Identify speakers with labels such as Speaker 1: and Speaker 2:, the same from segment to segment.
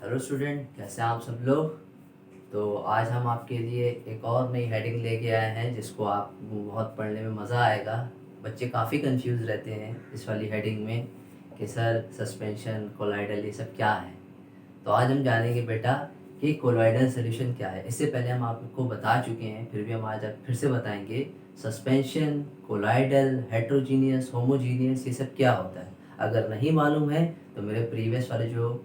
Speaker 1: Hello student, कैसे हैं आप सब लोग। तो आज हम आपके लिए एक और नई हेडिंग लेके आए हैं जिसको आपको बहुत पढ़ने में मज़ा आएगा। बच्चे काफ़ी कंफ्यूज रहते हैं इस वाली हेडिंग में कि सर सस्पेंशन कोलाइडल ये सब क्या है। तो आज हम जानेंगे बेटा कि कोलॉइडल सॉल्यूशन क्या है। इससे पहले हम आपको बता चुके हैं, फिर भी हम आज फिर से बताएंगे सस्पेंशन, कोलॉइडल, हेट्रोजीनियस, होमोजीनियस ये सब क्या होता है। अगर नहीं मालूम है तो मेरे प्रीवियस वाले जो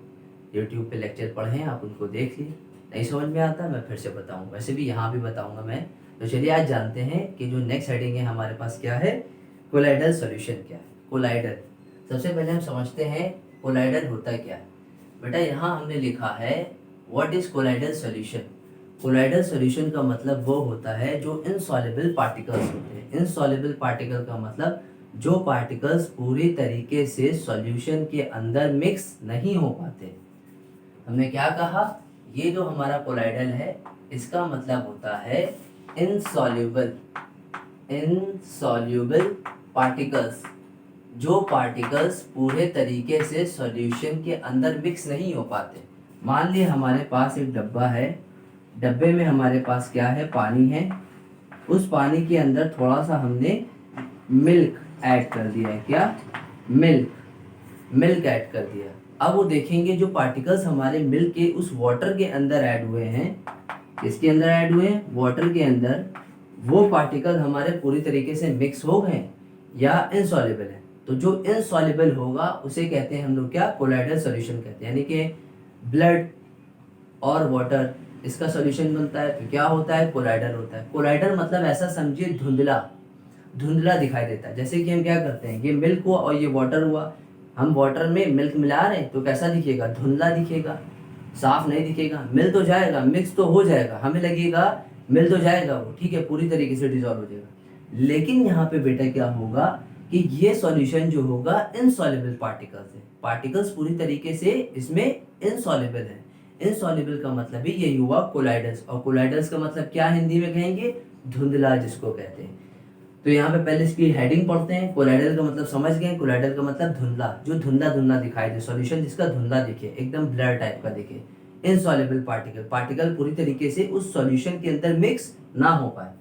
Speaker 1: यूट्यूब पे लेक्चर पढ़े हैं आप उनको देख लिए। नहीं समझ में आता मैं फिर से बताऊँ, वैसे भी यहाँ भी बताऊँगा मैं। तो चलिए आज जानते हैं कि जो नेक्स्ट हेडिंग है हमारे पास क्या है, कोलॉइडल सॉल्यूशन क्या है। कोलॉइडल सबसे पहले हम समझते हैं कोलॉइडल होता क्या है। बेटा यहाँ हमने लिखा है what is colloidal solution. Colloidal solution का मतलब वो होता है जो इनसॉल्युबल पार्टिकल्स होते हैं। इनसॉल्युबल पार्टिकल का मतलब जो पार्टिकल्स पूरी तरीके से सॉल्यूशन के अंदर मिक्स नहीं हो पाते। हमने क्या कहा, ये जो हमारा कोलॉइडल है इसका मतलब होता है इनसॉल्युबल इनसॉल्युबल पार्टिकल्स, जो पार्टिकल्स पूरे तरीके से सॉल्यूशन के अंदर मिक्स नहीं हो पाते। मान लिए हमारे पास एक डब्बा है, डब्बे में हमारे पास क्या है, पानी है। उस पानी के अंदर थोड़ा सा हमने मिल्क ऐड कर दिया है। क्या, मिल्क ऐड कर दिया। अब वो देखेंगे जो पार्टिकल्स हमारे मिल्क के उस वाटर के अंदर ऐड हुए हैं, किसके अंदर ऐड हुए हैं, वाटर के अंदर, वो पार्टिकल हमारे पूरी तरीके से मिक्स हो गए या इनसॉल्युबल है। तो जो इनसॉल्युबल होगा उसे कहते हैं हम लोग क्या, कोलॉइडल सॉल्यूशन कहते हैं। यानी कि ब्लड और वाटर इसका सॉल्यूशन बनता है तो क्या होता है, कोलॉइडल होता है। कोलॉइडल मतलब ऐसा समझिए धुंधला धुंधला दिखाई देता है। जैसे कि हम क्या करते हैं, ये मिल्क हुआ और ये वाटर हुआ, हम वाटर में मिल्क मिला रहे हैं तो कैसा दिखेगा, धुंधला दिखेगा, साफ नहीं दिखेगा। मिल तो जाएगा, मिक्स तो हो जाएगा, हमें लगेगा मिल तो जाएगा वो, ठीक है, पूरी तरीके से डिजॉल्व हो जाएगा। लेकिन यहाँ पे बेटा क्या होगा कि ये सॉल्यूशन जो होगा इनसॉल्युबल पार्टिकल्स है। पार्टिकल्स पूरी तरीके से इसमें इनसॉल्युबल है। इनसॉल्युबल का मतलब ही यही हुआ कोलाइडल्स, और कोलाइडल्स का मतलब क्या हिंदी में कहेंगे, धुंधला जिसको कहते हैं। तो यहाँ पे पहले इसकी हेडिंग पढ़ते हैं। कोलाइडल का मतलब समझ गए, कोलाइडल का मतलब धुंधला, जो धुंधला धुंधला दिखाई दे, सॉल्यूशन जिसका धुंधला दिखे, एकदम ब्लर टाइप का दिखे। इनसॉल्युबल पार्टिकल, पार्टिकल पूरी तरीके से उस सॉल्यूशन के अंदर मिक्स ना हो पाए।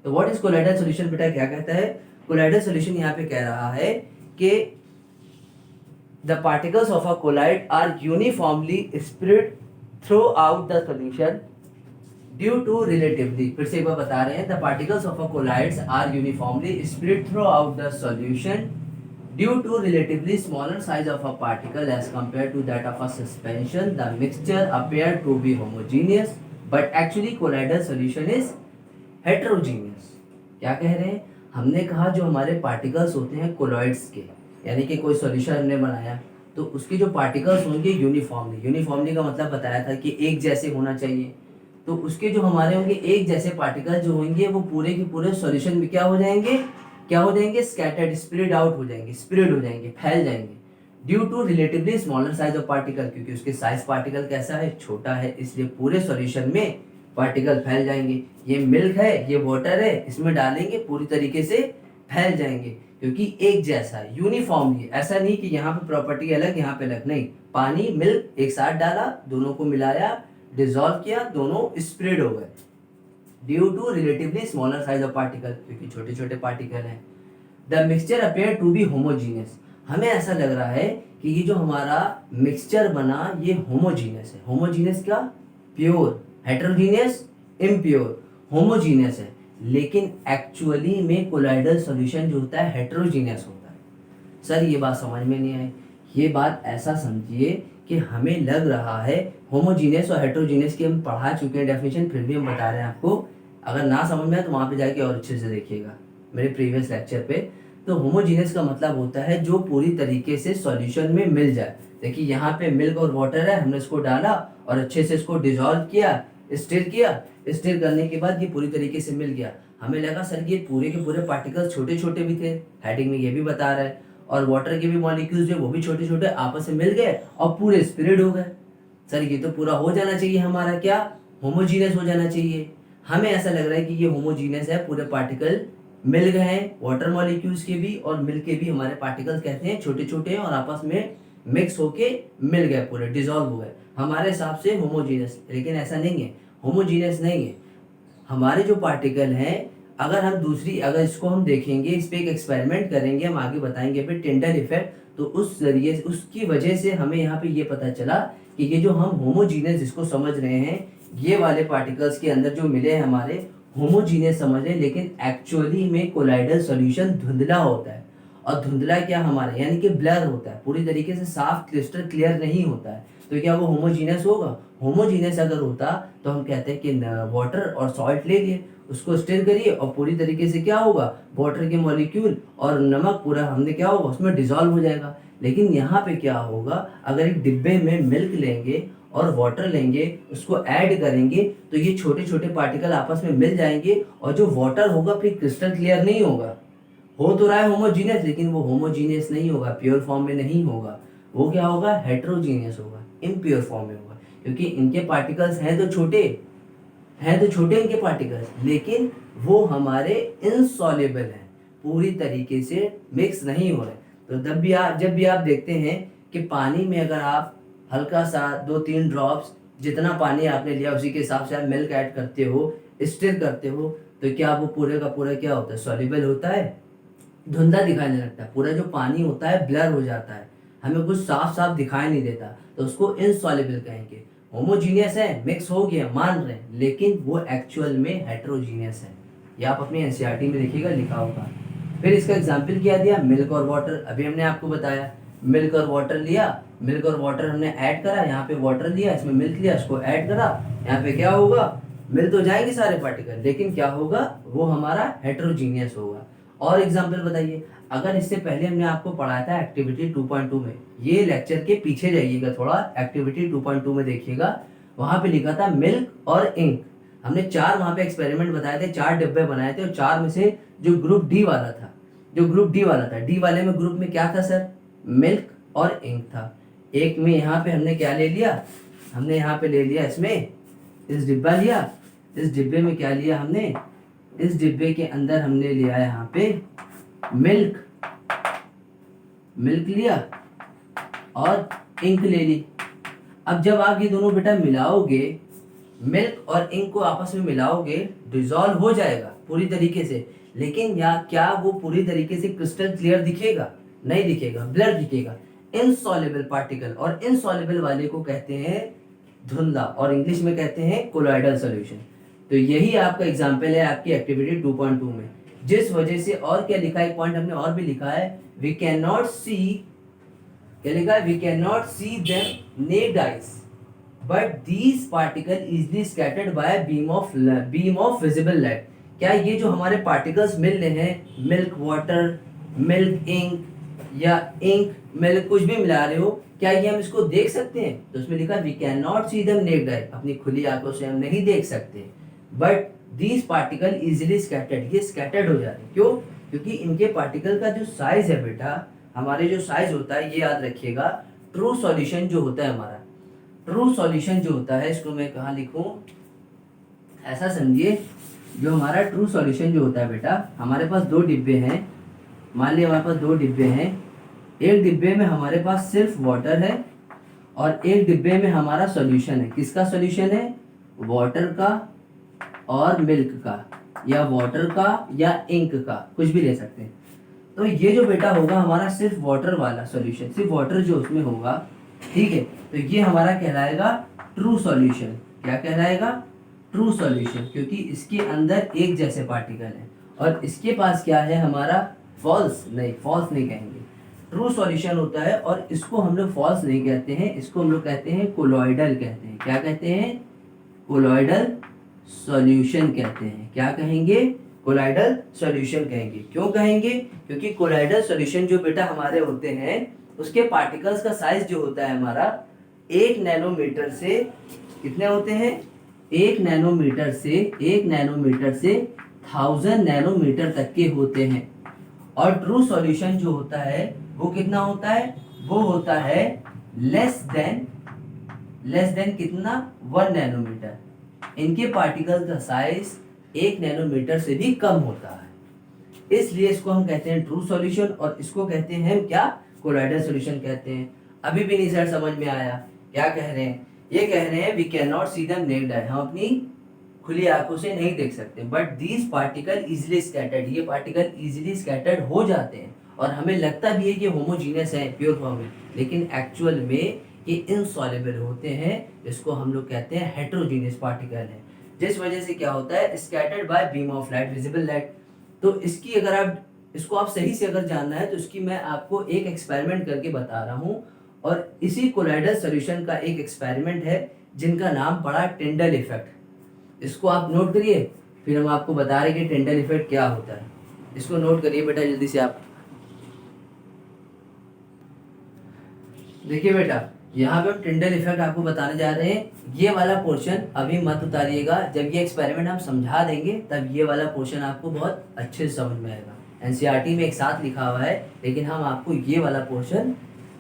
Speaker 1: तो व्हाट इज कोलाइडल सॉल्यूशन, बेटा क्या कहता है, कोलाइडल सॉल्यूशन यहाँ पे कह रहा है कि the particles of a colloid are uniformly spread throughout the solution due to relatively, फिर से एक बार बता रहे हैं, the particles of a colloids are uniformly spread throughout the solution due to relatively smaller size of a particle as compare to that of a suspension the mixture appear to be homogeneous but actually colloidal solution is heterogeneous. क्या कह रहे हैं, हमने कहा जो हमारे particles होते हैं कोलॉइड्स के, यानी कि कोई सॉल्यूशन हमने बनाया तो उसके जो पार्टिकल्स होंगे यूनिफॉर्मली का मतलब बताया था कि एक जैसे होना चाहिए। तो उसके जो हमारे होंगे एक जैसे पार्टिकल जो होंगे वो पूरे के पूरे सॉल्यूशन में क्या हो जाएंगे, स्कैटर्ड, स्प्रेड आउट हो जाएंगे, स्प्रेड हो जाएंगे, फैल जाएंगे। Due to relatively smaller size of particle, क्योंकि उसके साइज पार्टिकल कैसा है, छोटा है, इसलिए पूरे सॉल्यूशन में पार्टिकल फैल जाएंगे। ये मिल्क है, ये वाटर है, इसमें डालेंगे पूरी तरीके से फैल जाएंगे, क्योंकि एक जैसा है, यूनिफॉर्मली। ऐसा नहीं कि यहाँ पे प्रॉपर्टी अलग यहाँ पे अलग, नहीं, पानी मिल्क एक साथ डाला, दोनों को मिलाया, डिसॉल्व किया, दोनों स्प्रेड हो गए due to relatively smaller size of particle, क्योंकि छोटे छोटे पार्टिकल हैं। The mixture appear to be homogeneous, हमें ऐसा लग रहा है कि ये जो हमारा मिक्सचर बना ये होमोजीनियस है। होमोजीनियस क्या, प्योर, हेट्रोजीनियस इम्प्योर, होमोजीनियस है। लेकिन एक्चुअली में कोलाइडल सॉल्यूशन जो होता है हेट्रोजीनियस होता है। सर ये बात समझ में नहीं आई। ये बात ऐसा समझिए कि हमें लग रहा है होमोजीनियस और हेट्रोजीनियस की हम पढ़ा चुके हैं डेफिनेशन, फिर भी हम बता रहे हैं आपको। अगर ना समझ में आए तो वहाँ पे जाके और अच्छे से देखिएगा मेरे प्रीवियस लेक्चर पे। तो होमोजीनियस का मतलब होता है जो पूरी तरीके से सॉल्यूशन में मिल जाए। देखिए यहाँ पे मिल्क और वाटर है, हमने इसको डाला और अच्छे से इसको डिजॉल्व किया, स्टिर करने के बाद ये पूरी तरीके से मिल गया। हमें लगा सर ये पूरे के पूरे पार्टिकल्स छोटे छोटे भी थे, हेडिंग में ये भी बता रहा है, और वाटर के भी मॉलिक्यूल्स जो वो भी छोटे छोटे आपस में मिल गए और पूरे स्प्रेड हो गए। सर ये तो पूरा हो जाना चाहिए हमारा, क्या, होमोजीनियस हो जाना चाहिए। हमें ऐसा लग रहा है कि ये होमोजीनियस है, पूरे पार्टिकल मिल गए हैं, वाटर मॉलिक्यूल्स के भी और मिल्क के भी हमारे पार्टिकल्स कहते हैं छोटे छोटे हैं और आपस में मिक्स होके मिल गए, पूरे डिजॉल्व हो गए, हमारे हिसाब से होमोजीनियस। लेकिन ऐसा नहीं है, होमोजीनियस नहीं है। हमारे जो पार्टिकल हैं, अगर इसको हम देखेंगे, इस पे एक एक्सपेरिमेंट करेंगे, हम आगे बताएंगे फिर टिंडल इफेक्ट, तो उस जरिए उसकी वजह से हमें यहाँ पे ये पता चला कि ये जो हम होमोजीनियस जिसको समझ रहे हैं, ये वाले पार्टिकल्स के अंदर जो मिले हैं हमारे, होमोजीनियस समझ रहे हैं, लेकिन एक्चुअली में कोलाइडल सॉल्यूशन धुंधला होता है। और धुंधला क्या हमारा, यानी कि ब्लर होता है, पूरी तरीके से साफ क्रिस्टल क्लियर नहीं होता है। तो क्या वो होमोजीनियस होगा? होमोजीनियस अगर होता तो हम कहते हैं कि वाटर और सॉल्ट ले लिए, उसको स्टिर करिए और पूरी तरीके से क्या होगा, वाटर के मॉलिक्यूल और नमक पूरा हमने क्या होगा उसमें डिसॉल्व हो जाएगा। लेकिन यहाँ पे क्या होगा, अगर एक डिब्बे में मिल्क लेंगे और वाटर लेंगे, उसको ऐड करेंगे, तो ये छोटे छोटे पार्टिकल आपस में मिल जाएंगे और जो वाटर होगा फिर क्रिस्टल क्लियर नहीं होगा। हो तो रहा है होमोजीनियस, लेकिन वो होमोजीनियस नहीं होगा, प्योर फॉर्म में नहीं होगा। वो क्या होगा, हेट्रोजीनियस होगा, इम्प्योर फॉर्म में होगा, क्योंकि इनके पार्टिकल्स हैं तो छोटे इनके पार्टिकल्स, लेकिन वो हमारे इनसॉल्युबल हैं, पूरी तरीके से मिक्स नहीं हो रहे। तो जब भी आप देखते हैं कि पानी में अगर आप हल्का सा 2-3 ड्रॉप्स, जितना पानी आपने लिया उसी के हिसाब से आप मिल्क ऐड करते हो, स्टिर करते हो, तो क्या वो पूरे का पूरा क्या होता है, सॉल्युबल होता है, धुंधला दिखाने लगता है, पूरा जो पानी होता है ब्लर हो जाता है, हमें कुछ साफ साफ दिखाई नहीं देता, तो उसको इनसॉल्युबल कहेंगे। होमोजीनियस है, मिक्स हो गया मान रहे हैं, लेकिन वो एक्चुअल में हेट्रोजीनियस है। ये आप अपनी एनसीईआरटी में देखिएगा, लिखा होगा। फिर इसका एग्जाम्पल क्या दिया, मिल्क और वाटर। अभी हमने आपको बताया, मिल्क और वाटर लिया, मिल्क और वाटर हमने ऐड करा, यहाँ पे वाटर लिया, इसमें मिल्क लिया, इसको ऐड करा, यहाँ पे क्या होगा, मिल तो जाएंगे सारे पार्टिकल, लेकिन क्या होगा, वो हमारा हेट्रोजीनियस होगा। और एग्जाम्पल बताइए, अगर इससे पहले हमने आपको पढ़ाया था एक्टिविटी 2.2 में, ये लेक्चर के पीछे जाइएगा थोड़ा, एक्टिविटी 2.2 में देखिएगा, वहां पे लिखा था मिल्क और इंक। हमने 4 वहां पे एक्सपेरिमेंट बताए थे, 4 डिब्बे बनाए थे, और 4 में से जो ग्रुप डी वाला था, डी वाले में ग्रुप में क्या था सर, मिल्क और इंक था। एक में यहाँ पे हमने क्या ले लिया, हमने यहाँ पे ले लिया, इसमें इस डिब्बा लिया, इस डिब्बे में क्या लिया हमने, इस डिब्बे के अंदर हमने लिया यहाँ पे मिल्क लिया और इंक ले ली। अब जब आप ये दोनों बेटा मिलाओगे, मिल्क और इंक को आपस में मिलाओगे, डिसॉल्व हो जाएगा पूरी तरीके से, लेकिन क्या वो पूरी तरीके से क्रिस्टल क्लियर दिखेगा? नहीं दिखेगा, ब्लर दिखेगा। इनसॉल्युबल पार्टिकल, और इनसॉल्युबल वाले को कहते हैं धुंधला, और इंग्लिश में कहते हैं कोलॉइडल सॉल्यूशन। तो यही आपका एग्जाम्पल है आपकी एक्टिविटी 2.2 में, जिस वजह से, और क्या लिखा है, एक पॉइंट हमने और भी लिखा है, वी कैन नॉट सी, क्या लिखा है, we can not see them naked eyes, but these particle easily scattered by beam of visible light. क्या ये जो हमारे पार्टिकल्स मिल रहे हैं, मिल्क वाटर, मिल्क इंक, या इंक मिल्क, कुछ भी मिला रहे हो, क्या ये हम इसको देख सकते हैं? तो उसमें लिखा we can not see them naked eye, अपनी खुली आंखों से हम नहीं देख सकते, but these particle easily scattered, ये स्कैटर्ड हो जाते हैं। क्यों? क्योंकि इनके पार्टिकल का जो साइज है बेटा, हमारे जो साइज होता है, ये याद रखिएगा, ट्रू सॉल्यूशन जो होता है हमारा, ट्रू सॉल्यूशन जो होता है, इसको मैं कहाँ लिखूं, ऐसा समझिए, जो हमारा ट्रू सॉल्यूशन जो होता है बेटा, हमारे पास 2 डिब्बे हैं, मान लिया हमारे पास 2 डिब्बे हैं, एक डिब्बे में हमारे पास सिर्फ वाटर है और एक डिब्बे में हमारा सॉल्यूशन है। किसका सॉल्यूशन है? वाटर का और मिल्क का, या वाटर का या इंक का, कुछ भी ले सकते हैं। तो ये जो बेटा होगा हमारा सिर्फ वाटर वाला सॉल्यूशन, सिर्फ वाटर जो उसमें होगा, ठीक है, तो ये हमारा कहलाएगा ट्रू सॉल्यूशन। क्या कहलाएगा? ट्रू सॉल्यूशन, क्योंकि इसके अंदर एक जैसे पार्टिकल हैं, और इसके पास क्या है हमारा, फॉल्स नहीं कहेंगे, ट्रू सॉल्यूशन होता है, और इसको हम लोग फॉल्स नहीं कहते हैं, इसको हम लोग कहते हैं कोलॉइडल कहते हैं। क्या कहते हैं? कोलॉइडल सॉल्यूशन कहते हैं। क्या कहेंगे? कोलॉइडल सॉल्यूशन कहेंगे। क्यों कहेंगे? क्योंकि कोलॉइडल सॉल्यूशन जो बेटा हमारे होते हैं, उसके पार्टिकल्स का साइज जो होता है हमारा 1 नैनोमीटर से, कितने होते हैं, 1 नैनोमीटर से 1000 नैनोमीटर तक के होते हैं। और ट्रू सॉल्यूशन जो होता है वो कितना होता है, वो होता है लेस देन कितना, 1 नैनोमीटर। इनके पार्टिकल का साइज 1 नैनोमीटर से भी कम होता है, इसलिए इसको हम कहते हैं ट्रू सॉल्यूशन, और इसको कहते हैं क्या, कोलॉइडल सॉल्यूशन कहते हैं। अभी भी नहीं सर समझ में आया, क्या कह रहे हैं? ये कह रहे हैं we can not see them naked eye, हम अपनी खुली आंखों से नहीं देख सकते, but these particle easily scattered, ये पार्टिकल इजिली स्कैटर्ड हो जाते हैं और हमें लगता भी है कि होमोजीनियस है प्योर फॉर्म में, लेकिन एक्चुअल में ये इनसॉल्युबल होते हैं, इसको हम लोग कहते हैं हेट्रोजीनियस पार्टिकल है, जिस वजह से क्या होता है scattered by beam of light, visible light. तो इसकी अगर आप इसको आप सही से अगर जानना है तो इसकी मैं आपको एक एक्सपेरिमेंट करके बता रहा हूँ, और इसी कोलाइडल सॉल्यूशन का एक एक्सपेरिमेंट है जिनका नाम पड़ा टिंडल इफेक्ट। इसको आप नोट करिए, फिर हम आपको बता रहे कि टिंडल इफेक्ट क्या होता है। इसको नोट करिए बेटा जल्दी से आप। देखिए बेटा, यहाँ पे हम टिंडल इफेक्ट आपको बताने जा रहे हैं। ये वाला पोर्शन अभी मत उतारिएगा, जब ये एक्सपेरिमेंट हम समझा देंगे तब ये वाला पोर्शन आपको बहुत अच्छे से समझ में आएगा। एनसीईआरटी में एक साथ लिखा हुआ है, लेकिन हम आपको ये वाला पोर्शन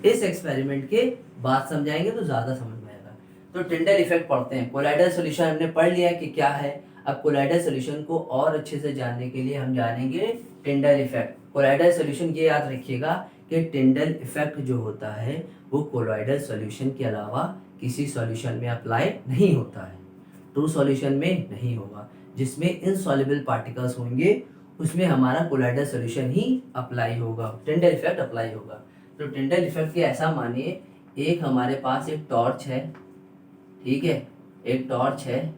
Speaker 1: इस एक्सपेरिमेंट के बाद समझाएंगे तो ज़्यादा समझ में आएगा। तो टिंडल इफेक्ट पढ़ते हैं। कोलाइडल सॉल्यूशन हमने पढ़ लिया कि क्या है। अब कोलाइडल सॉल्यूशन को और अच्छे से जानने के लिए हम जानेंगे टिंडल इफेक्ट। कोलाइडल सॉल्यूशन ये याद रखिएगा कि टिंडल इफेक्ट जो होता है वो कोलॉइडल सॉल्यूशन के अलावा किसी सॉल्यूशन में अप्लाई नहीं होता है, ट्रू सॉल्यूशन में नहीं होगा। जिसमें इनसॉल्युबल पार्टिकल्स होंगे उसमें हमारा कोलॉइडल सॉल्यूशन ही अप्लाई होगा, टिंडल इफेक्ट अप्लाई होगा। तो टिंडल इफेक्ट के ऐसा मानिए, एक हमारे पास एक टॉर्च है, ठीक है, एक टॉर्च है।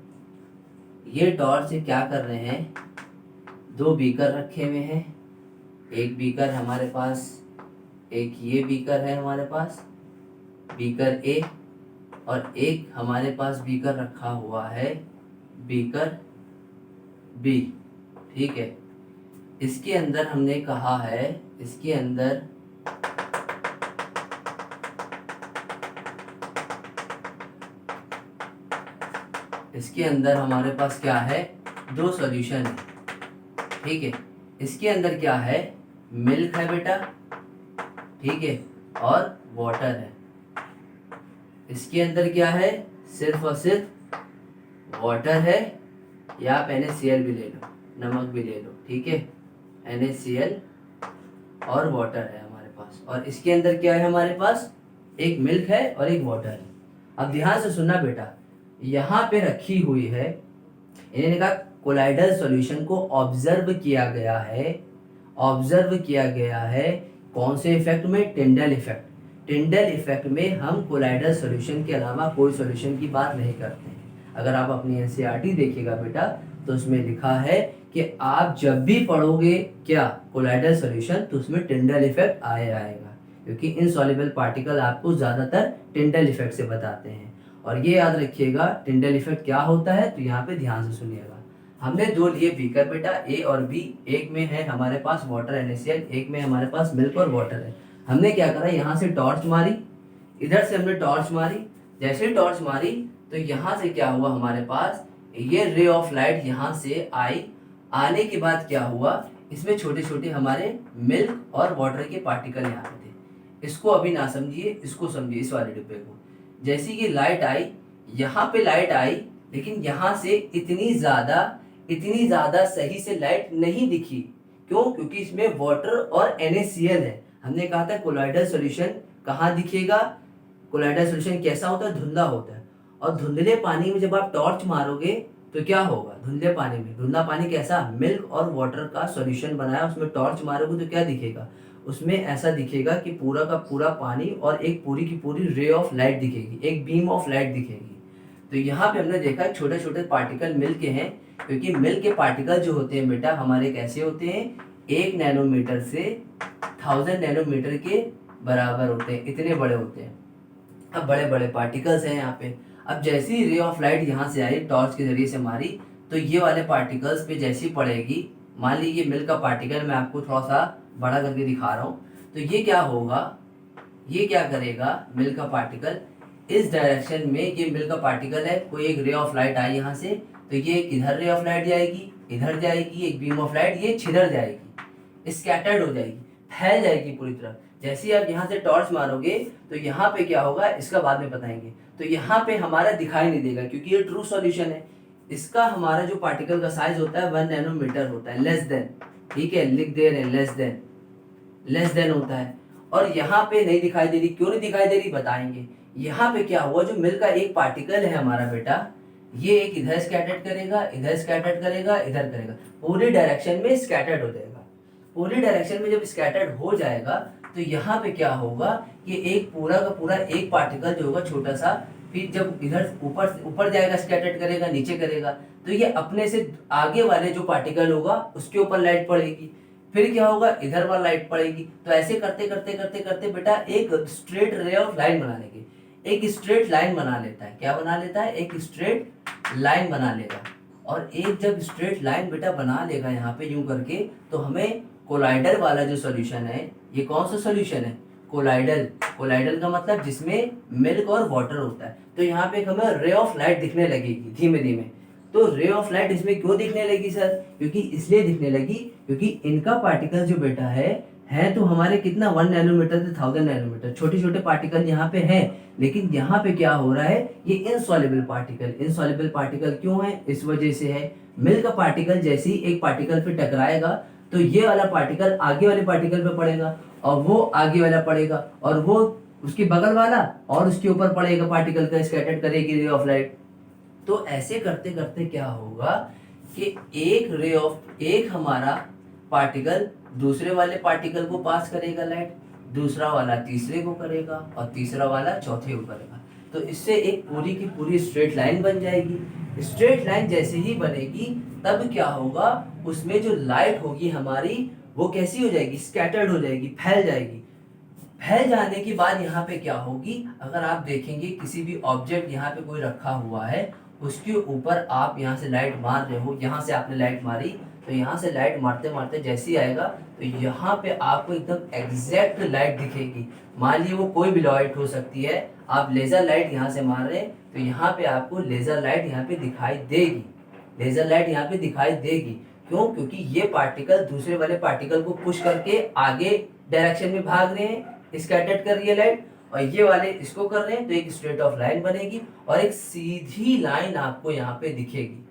Speaker 1: ये टॉर्च से क्या कर रहे हैं, दो बीकर रखे हुए हैं। एक बीकर हमारे पास, एक ये बीकर है हमारे पास, बीकर ए, और एक हमारे पास बीकर रखा हुआ है बीकर बी, ठीक है। इसके अंदर हमने कहा है, इसके अंदर हमारे पास क्या है, दो सॉल्यूशन है, ठीक है। इसके अंदर क्या है, मिल्क है बेटा, ठीक है, और वाटर है। इसके अंदर क्या है, सिर्फ और सिर्फ वाटर है, या आप NaCl भी ले लो, नमक भी ले लो, ठीक है। NaCl और वाटर है हमारे पास, और इसके अंदर क्या है हमारे पास, एक मिल्क है और एक वाटर है। अब ध्यान से सुनना बेटा, यहाँ पे रखी हुई है, इन्होंने कहा कोलाइडल सॉल्यूशन को ऑब्जर्व किया गया है, ऑब्जर्व किया गया है कौन से इफेक्ट में, टिंडल इफेक्ट। टिंडल इफेक्ट में हम कोलाइडल सॉल्यूशन के अलावा कोई सॉल्यूशन की बात नहीं करते हैं। अगर आप अपनी एनसीईआरटी देखिएगा बेटा तो उसमें लिखा है कि आप जब भी पढ़ोगे क्या कोलाइडल सॉल्यूशन तो उसमें टिंडल इफेक्ट आएगा, क्योंकि इनसॉल्युबल पार्टिकल आपको ज़्यादातर टिंडल इफेक्ट से बताते हैं। और ये याद रखिएगा टिंडल इफेक्ट क्या होता है, तो यहाँ पे ध्यान से सुनिएगा। हमने दो लिए बीकर बेटा, ए और बी, एक में है हमारे पास वाटर NaCl, एक में हमारे पास मिल्क और वाटर है। हमने क्या करा, यहाँ से टॉर्च मारी, इधर से हमने टॉर्च मारी, जैसे टॉर्च मारी तो यहाँ से क्या हुआ हमारे पास, ये रे ऑफ लाइट यहाँ से आई, आने के बाद क्या हुआ, इसमें छोटे छोटे हमारे मिल्क और वाटर के पार्टिकल यहाँ पे थे। इसको अभी ना समझिए, इसको समझिए, इस वाले डिब्बे को। जैसी कि लाइट आई, यहाँ पे लाइट आई, लेकिन यहाँ से इतनी ज़्यादा सही से लाइट नहीं दिखी। क्यों? क्योंकि इसमें वाटर और NaCl है। हमने कहा था कोलाइडल सॉल्यूशन कहाँ दिखेगा, कोलाइडल सॉल्यूशन कैसा होता है, धुंधला होता है। और धुंधले पानी में जब आप टॉर्च मारोगे तो क्या होगा, धुंधले पानी में, धुंधला पानी कैसा, मिल्क और वाटर का सॉल्यूशन बनाया, उसमें टॉर्च मारोगे तो क्या दिखेगा, उसमें ऐसा दिखेगा कि पूरा का पूरा पानी और एक पूरी की पूरी रे ऑफ लाइट दिखेगी, एक बीम ऑफ लाइट दिखेगी। तो यहाँ पे हमने देखा छोटे छोटे पार्टिकल मिल के हैं, क्योंकि मिल के पार्टिकल जो होते हैं बेटा हमारे कैसे होते हैं, 1 नैनोमीटर से 1000 नैनोमीटर के बराबर होते हैं, इतने बड़े होते हैं। अब बड़े बड़े पार्टिकल्स हैं यहाँ पे। अब जैसी ही रे ऑफ लाइट यहाँ से आई, टॉर्च के जरिए से मारी, तो ये वाले पार्टिकल्स पे जैसी पड़ेगी, मान लीजिए मिल्क का पार्टिकल मैं आपको थोड़ा सा बड़ा करके दिखा रहा हूँ, तो ये क्या होगा, ये क्या करेगा, मिल्क का पार्टिकल इस डायरेक्शन में, ये मिल्क का पार्टिकल है, कोई एक रे ऑफ लाइट आई यहाँ से, तो ये इधर रे ऑफ लाइट जाएगी, इधर जाएगी, एक बीम ऑफ लाइट ये छिधर जाएगी, स्कैटर्ड हो जाएगी, फैल जाएगी पूरी तरह। जैसे ही आप यहाँ से टॉर्च मारोगे तो यहाँ पे क्या होगा, इसका बाद में बताएंगे। तो यहाँ पे हमारा दिखाई नहीं देगा क्योंकि ये ट्रू सॉल्यूशन है। इसका हमारा जो पार्टिकल का साइज होता है 1 नैनोमीटर होता है, लेस देन, ठीक है, लिख दे रहे हैं लेस देन होता है। और यहाँ पे नहीं दिखाई दे रही। क्यों नहीं दिखाई दे रही बताएंगे। यहाँ पे क्या हुआ, जो मिल्क का एक पार्टिकल है हमारा बेटा, ये एक इधर स्कैटर्ड करेगा, इधर स्कैटर्ड करेगा, इधर करेगा, पूरी डायरेक्शन में स्कैटर्ड हो जाएगा। पूरी डायरेक्शन में जब स्कैटर्ड हो जाएगा तो यहाँ पे क्या होगा कि एक पूरा का पूरा एक पार्टिकल जो होगा छोटा सा, फिर जब इधर ऊपर ऊपर जाएगा स्कैटर्ड करेगा, नीचे करेगा, तो ये अपने से आगे वाले जो पार्टिकल होगा उसके ऊपर लाइट पड़ेगी, फिर क्या होगा इधर वाला लाइट पड़ेगी। तो ऐसे करते करते करते करते बेटा एक स्ट्रेट रे ऑफ लाइन बना लेंगे। एक स्ट्रेट लाइन बना लेता है, क्या बना लेता है, एक स्ट्रेट लाइन बना लेगा। और एक जब स्ट्रेट लाइन बेटा बना लेगा यहाँ पे यूं करके, तो हमें कोलाइडल वाला जो सॉल्यूशन है, ये कौन सा सॉल्यूशन है, कोलाइडल। कोलाइडल का मतलब जिसमें मिल्क और वाटर होता है। तो यहाँ पे हमें रे ऑफ लाइट दिखने लगेगी धीमे धीमे। तो रे ऑफ लाइट इसमें क्यों दिखने लगी सर, क्योंकि इसलिए दिखने लगी क्योंकि इनका पार्टिकल जो बेटा है तो हमारे कितना 1 नैनोमीटर से 1000 नैनोमीटर छोटे छोटे पार्टिकल यहाँ पे है। लेकिन यहाँ पे क्या हो रहा है, ये इनसॉल्युबल पार्टिकल। इनसॉल्युबल पार्टिकल क्यों है, इस वजह से है, मिल्क का पार्टिकल जैसे ही एक पार्टिकल पे टकराएगा तो ये वाला पार्टिकल आगे वाले पार्टिकल पे पड़ेगा, और वो आगे वाला पड़ेगा, और वो उसके बगल वाला, और उसके ऊपर पड़ेगा पार्टिकल का, स्कैटर्ड करेगी रे ऑफ लाइट। तो ऐसे करते करते क्या होगा कि एक हमारा पार्टिकल दूसरे वाले पार्टिकल को पास करेगा लाइट, दूसरा वाला तीसरे को करेगा, और तीसरा वाला चौथे को करेगा। तो इससे एक पूरी की पूरी स्ट्रेट लाइन बन जाएगी। स्ट्रेट लाइन जैसे ही बनेगी तब क्या होगा, उसमें जो लाइट होगी हमारी वो कैसी हो जाएगी, स्कैटर्ड हो जाएगी, फैल जाएगी। फैल जाने के बाद यहाँ पे क्या होगी, अगर आप देखेंगे किसी भी ऑब्जेक्ट यहाँ पे कोई रखा हुआ है, उसके ऊपर आप यहाँ से लाइट मार रहे हो, यहाँ से आपने लाइट मारी, तो यहाँ से लाइट मारते मारते जैसे ही आएगा तो यहाँ पे आपको एकदम एग्जैक्ट लाइट दिखेगी। मान लीजिए वो कोई भी लाइट हो सकती है, आप लेजर लाइट यहाँ से मार रहे हैं तो यहाँ पे आपको लेजर लाइट यहाँ पे दिखाई देगी। लेजर लाइट यहाँ पे दिखाई देगी क्यों, क्योंकि ये पार्टिकल दूसरे वाले पार्टिकल को पुश करके आगे डायरेक्शन में भाग रहे हैं, स्कैटर्ड कर रही है लाइट, और ये वाले इसको कर रहे हैं, तो एक स्ट्रेट ऑफ लाइन बनेगी और एक सीधी लाइन आपको यहाँ पे दिखेगी।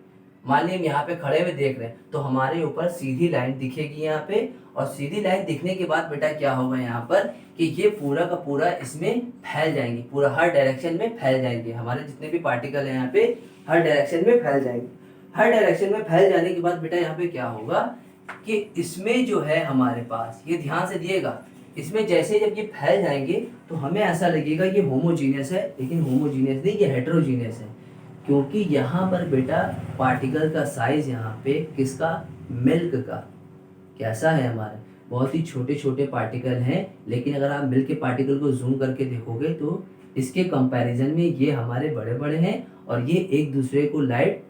Speaker 1: मान लीजिए हम यहाँ पे खड़े हुए देख रहे हैं तो हमारे ऊपर सीधी लाइन दिखेगी यहाँ पे, और सीधी लाइन दिखने के बाद बेटा क्या होगा यहाँ पर कि ये पूरा का पूरा इसमें फैल जाएंगे, पूरा हर डायरेक्शन में फैल जाएंगे। हमारे जितने भी पार्टिकल हैं यहाँ पे हर डायरेक्शन में फैल जाएंगे। हर डायरेक्शन में फैल जाने के बाद बेटा यहाँ पे क्या होगा कि इसमें जो है हमारे पास, ये ध्यान से दिएगा, इसमें जैसे जब ये फैल जाएंगे तो हमें ऐसा लगेगा ये होमोजीनियस है, लेकिन होमोजीनियस नहीं, ये हेटेरोजीनियस है। क्योंकि यहाँ पर बेटा पार्टिकल का साइज यहाँ पे किसका, मिल्क का कैसा है, हमारे बहुत ही छोटे छोटे पार्टिकल हैं। लेकिन अगर आप मिल्क के पार्टिकल को जूम करके देखोगे तो इसके कंपैरिजन में ये हमारे बड़े बड़े हैं, और ये एक दूसरे को लाइट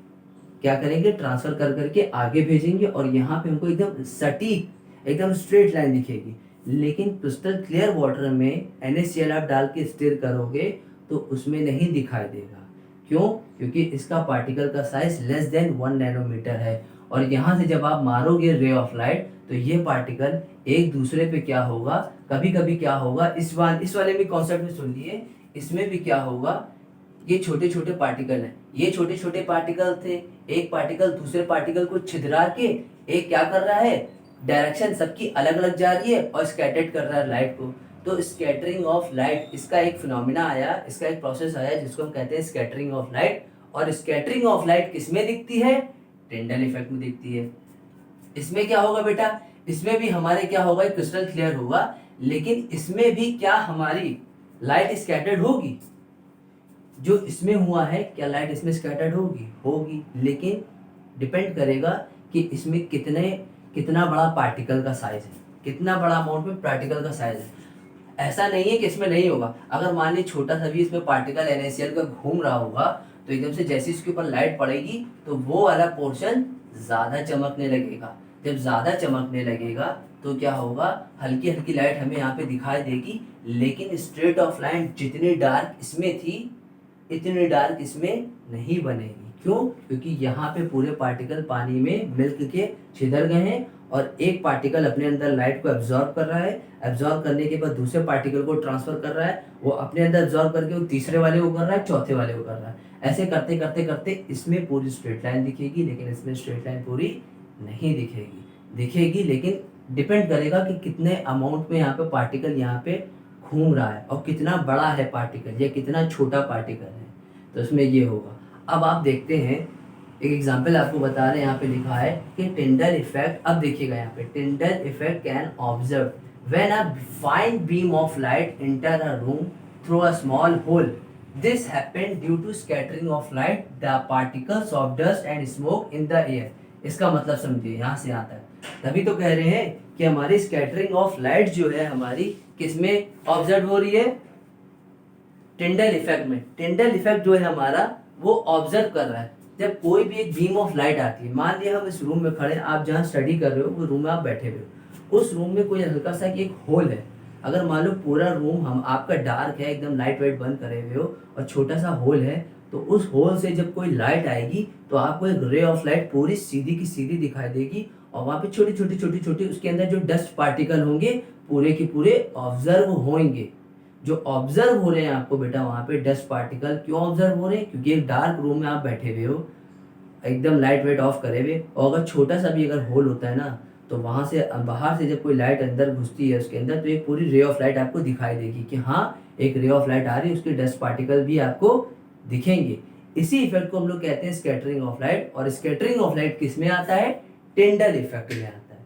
Speaker 1: क्या करेंगे, ट्रांसफर कर करके आगे भेजेंगे, और यहाँ पे हमको एकदम सटीक एकदम स्ट्रेट लाइन दिखेगी। लेकिन क्रिस्टल क्लियर वाटर में NaCl आप डाल के स्टिर करोगे तो उसमें नहीं दिखाई देगा। क्यों, क्योंकि इसका पार्टिकल का साइज लेस देन 1 नैनोमीटर है, और यहाँ से जब आप मारोगे रे ऑफ लाइट तो ये पार्टिकल एक दूसरे पे क्या होगा, कभी कभी क्या होगा, इस वाले भी कॉन्सेप्ट में सुन लिए, इसमें भी क्या होगा, ये छोटे छोटे पार्टिकल हैं, ये छोटे छोटे पार्टिकल थे, एक पार्टिकल दूसरे पार्टिकल को छिद्रा के एक क्या कर रहा है, डायरेक्शन सबकी अलग अलग जा रही है और स्कैटर्ड कर रहा है लाइट को। तो स्कैटरिंग ऑफ लाइट, इसका एक फिनोमिना आया, इसका एक प्रोसेस आया जिसको हम कहते हैं स्कैटरिंग ऑफ लाइट। और स्कैटरिंग ऑफ लाइट किस में दिखती है, टिंडल इफेक्ट में दिखती है। इसमें क्या होगा बेटा, इसमें भी हमारे क्या होगा, क्रिस्टल क्लियर होगा, लेकिन इसमें भी क्या हमारी लाइट स्कैटर्ड होगी, जो इसमें हुआ है क्या लाइट इसमें स्कैटर्ड होगी, लेकिन डिपेंड करेगा कि इसमें कितना बड़ा पार्टिकल का साइज है, कितना बड़ा अमाउंट में पार्टिकल का साइज है। ऐसा नहीं है कि इसमें नहीं होगा। अगर मान लीजिए छोटा सा भी इसमें पार्टिकल NaCl का घूम रहा होगा तो एकदम से जैसे इसके ऊपर लाइट पड़ेगी तो वो वाला पोर्शन ज़्यादा चमकने लगेगा। जब ज़्यादा चमकने लगेगा तो क्या होगा, हल्की हल्की लाइट हमें यहाँ पे दिखाई देगी, लेकिन स्ट्रेट ऑफ लाइन जितनी डार्क इसमें थी इतनी डार्क इसमें नहीं बनेगी। क्यों, क्योंकि यहाँ पे पूरे पार्टिकल पानी में मिल्क के छिदर गए हैं, और एक पार्टिकल अपने अंदर लाइट को एब्जॉर्ब कर रहा है, एब्जॉर्ब करने के बाद दूसरे पार्टिकल को ट्रांसफर कर रहा है, वो अपने अंदर एब्जॉर्ब करके वो तीसरे वाले को कर रहा है, चौथे वाले को कर रहा है। ऐसे करते करते करते इसमें पूरी स्ट्रेट लाइन दिखेगी, लेकिन इसमें स्ट्रेट लाइन पूरी नहीं दिखेगी, लेकिन डिपेंड करेगा कि कितने अमाउंट में यहाँ पे पार्टिकल यहाँ पे घूम रहा है और कितना बड़ा है पार्टिकल या कितना छोटा पार्टिकल है, तो उसमें ये होगा। अब आप देखते हैं एक एग्जांपल आपको बता रहे हैं, यहाँ पे लिखा है कि टिंडल इफेक्ट। अब देखिएगा यहाँ पे Tyndall effect can observe when a fine beam of light enter a room through a small hole. This happened due to scattering of light the particles of dust and smoke in the air. इसका मतलब समझिए, यहाँ से आता है, तभी तो कह रहे हैं कि हमारी स्कैटरिंग ऑफ लाइट जो है हमारी किसमें ऑब्जर्व हो रही है, टिंडल इफेक्ट में। टिंडल इफेक्ट जो है हमारा वो ऑब्जर्व कर रहा है जब कोई भी एक बीम ऑफ लाइट आती है। मान लिया हम इस रूम में खड़े हैं, आप जहाँ स्टडी कर रहे हो वो रूम में आप बैठे हुए हो, उस रूम में कोई हल्का सा एक होल है। अगर मान लो पूरा रूम हम आपका डार्क है, एकदम लाइट वाइट बंद करे हुए हो और छोटा सा होल है, तो उस होल से जब कोई लाइट आएगी तो आपको एक रे ऑफ लाइट पूरी सीधी की सीधी दिखाई देगी और वहाँ पे छोटी छोटी छोटी छोटी उसके अंदर जो डस्ट पार्टिकल होंगे पूरे के पूरे ऑब्जर्व होंगे। जो ऑब्जर्व हो रहे हैं आपको बेटा वहाँ पे डस्ट पार्टिकल क्यों ऑब्जर्व हो रहे हैं, क्योंकि एक डार्क रूम में आप बैठे हुए हो, एकदम लाइट वेट ऑफ करे हुए, और अगर छोटा सा भी अगर होल होता है ना, तो वहाँ से बाहर से जब कोई लाइट अंदर घुसती है उसके अंदर, तो एक पूरी रे ऑफ लाइट आपको दिखाई देगी कि हाँ एक रे ऑफ लाइट आ रही है, उसके डस्ट पार्टिकल भी आपको दिखेंगे। इसी इफेक्ट को हम लोग कहते हैं स्कैटरिंग ऑफ लाइट। और स्कैटरिंग ऑफ लाइट किस में आता है, टिंडल इफेक्ट में आता है।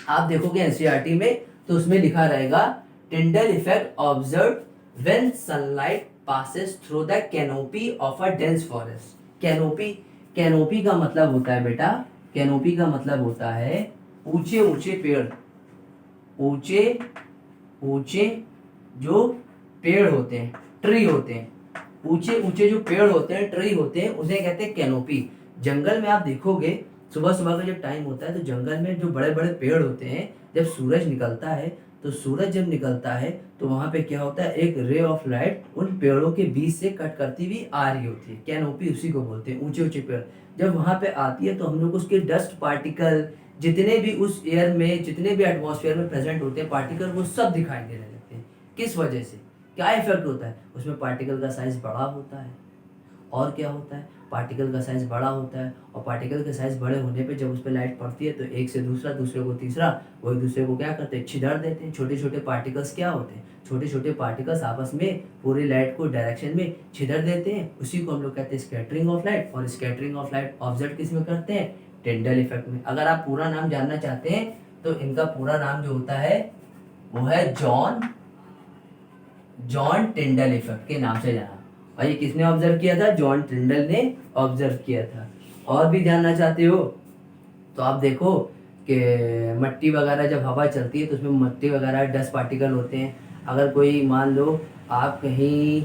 Speaker 1: आप देखोगे एनसीईआरटी में तो उसमें लिखा रहेगा Tyndall effect observed when sunlight passes through the canopy of a dense forest. Canopy, canopy का मतलब होता है बेटा, कैनोपी का मतलब होता है ऊंचे ऊंचे पेड़, ऊंचे ऊंचे जो पेड़ होते हैं, ट्री होते हैं, ऊंचे ऊंचे जो पेड़ होते हैं, ट्री होते हैं, उन्हें कहते हैं कैनोपी। जंगल में आप देखोगे सुबह सुबह का जब टाइम होता है तो जंगल में जो बड़े बड़े पेड़ होते हैं, जब सूरज निकलता है तो सूरज जब निकलता है तो वहां पे क्या होता है, एक रे ऑफ लाइट उन पेड़ों के बीच से कट करती हुई आ रही होती है। कैनोपी उसी को बोलते हैं, ऊंचे ऊंचे पेड़। जब वहां पे आती है तो हम लोग उसके डस्ट पार्टिकल जितने भी उस एयर में, जितने भी एटमॉस्फेयर में प्रेजेंट होते हैं पार्टिकल, वो सब दिखाई देने लगते हैं। किस वजह से, क्या इफेक्ट होता है, उसमें पार्टिकल का साइज बड़ा होता है। और क्या होता है, पार्टिकल का साइज बड़ा होता है, और पार्टिकल के साइज बड़े होने पे जब उस पर लाइट पड़ती है तो एक से दूसरा, दूसरे को तीसरा, वो एक दूसरे को क्या करते हैं, छिदड़ देते हैं। छोटे छोटे पार्टिकल्स क्या होते हैं, छोटे छोटे पार्टिकल्स आपस में पूरी लाइट को डायरेक्शन में छिदड़ देते हैं। उसी को हम लोग कहते हैं स्कैटरिंग ऑफ लाइट। और स्कैटरिंग ऑफ लाइट ऑब्जर्व किस में करते हैं, टिंडल इफेक्ट में। अगर आप पूरा नाम जानना चाहते हैं तो इनका पूरा नाम जो होता है वो है जॉन टिंडल इफेक्ट के नाम से जाना। और ये किसने ऑब्जर्व किया था, जॉन टिंडल ने ऑब्जर्व किया था। और भी जानना चाहते हो तो आप देखो कि मट्टी वगैरह जब हवा चलती है तो उसमें मट्टी वगैरह डस्ट पार्टिकल होते हैं। अगर कोई मान लो आप कहीं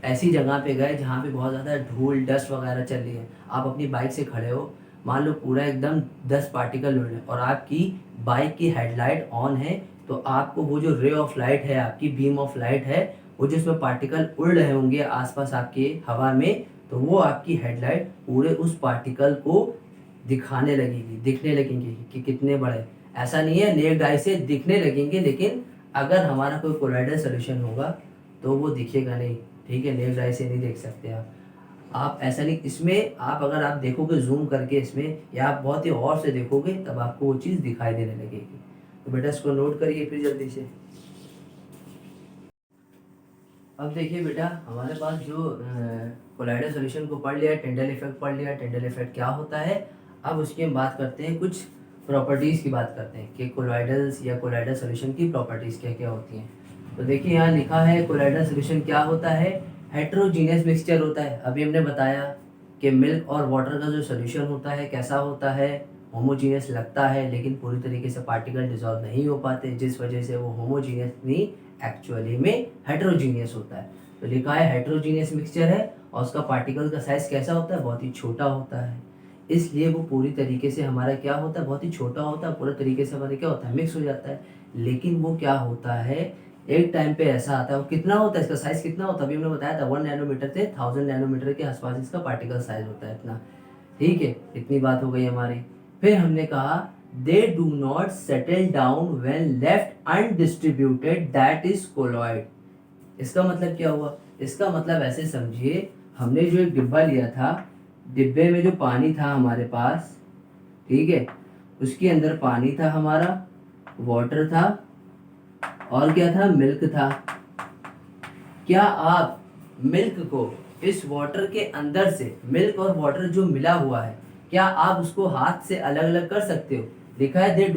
Speaker 1: ऐसी जगह पे गए जहाँ पे बहुत ज़्यादा धूल डस्ट वगैरह चल रही है, आप अपनी बाइक से खड़े हो, मान लो पूरा एकदम डस्ट पार्टिकल उड़ रहे हैं और आपकी बाइक की हेडलाइट ऑन है, तो आपको वो जो रे ऑफ लाइट है, आपकी बीम ऑफ लाइट है, वो जो उसमें पार्टिकल उड़ रहे होंगे आसपास आपके हवा में, तो वो आपकी हेडलाइट पूरे उस पार्टिकल को दिखाने लगेगी, दिखने लगेंगे कि कितने बड़े। ऐसा नहीं है नेक्ड आई से दिखने लगेंगे, लेकिन अगर हमारा कोई कोलाइडल सोल्यूशन होगा तो वो दिखेगा नहीं, ठीक है, नेक्ड आई से नहीं देख सकते आप ऐसा नहीं। इसमें आप अगर आप देखोगे जूम करके इसमें, या आप बहुत ही और से देखोगे, तब आपको वो चीज़ दिखाई देने लगेगी। तो बेटा इसको नोट करिए फिर जल्दी से। अब देखिए बेटा, हमारे पास जो कोलाइडल सॉल्यूशन को पढ़ लिया, टिंडल इफेक्ट पढ़ लिया, टिंडल इफेक्ट क्या होता है। अब उसकी हम बात करते हैं, कुछ प्रॉपर्टीज़ की बात करते हैं कि कोलाइडल्स या कोलाइडल सॉल्यूशन की प्रॉपर्टीज़ क्या क्या होती हैं। तो देखिए यहाँ लिखा है कोलाइडल सॉल्यूशन क्या होता है, हेट्रोजीनियस मिक्सचर होता है। अभी हमने बताया कि मिल्क और वाटर का जो सोल्यूशन होता है कैसा होता है, होमोजीनियस लगता है लेकिन पूरी तरीके से पार्टिकल डिजॉल्व नहीं हो पाते, जिस वजह से वो होमोजीनियस नहीं, एक्चुअली में हेट्रोजीनियस होता है। तो लिखा है हेट्रोजीनियस मिक्सचर है और उसका पार्टिकल का साइज कैसा होता है, बहुत ही छोटा होता है। इसलिए वो पूरी तरीके से हमारा क्या होता है, बहुत ही छोटा होता है, पूरे तरीके से हमारे क्या होता है, मिक्स हो जाता है। लेकिन वो क्या होता है, एक टाइम पे ऐसा आता है, वो कितना होता है, इसका साइज कितना होता है, अभी हमने बताया था 1 नैनोमीटर से 1000 नैनोमीटर के आसपास इसका पार्टिकल साइज होता है इतना, ठीक है। इतनी बात हो गई हमारी। फिर हमने कहा दे do not settle down when left undistributed, that is colloid. इसका मतलब क्या हुआ, इसका मतलब ऐसे समझिए, हमने जो एक डिब्बा लिया था, डिब्बे में जो पानी था हमारे पास, ठीक है, उसके अंदर पानी था हमारा, वाटर था और क्या था, मिल्क था। क्या आप मिल्क को इस वाटर के अंदर से, मिल्क और वाटर जो मिला हुआ है, क्या आप उसको हाथ से अलग अलग कर सकते हो? लिखा है दे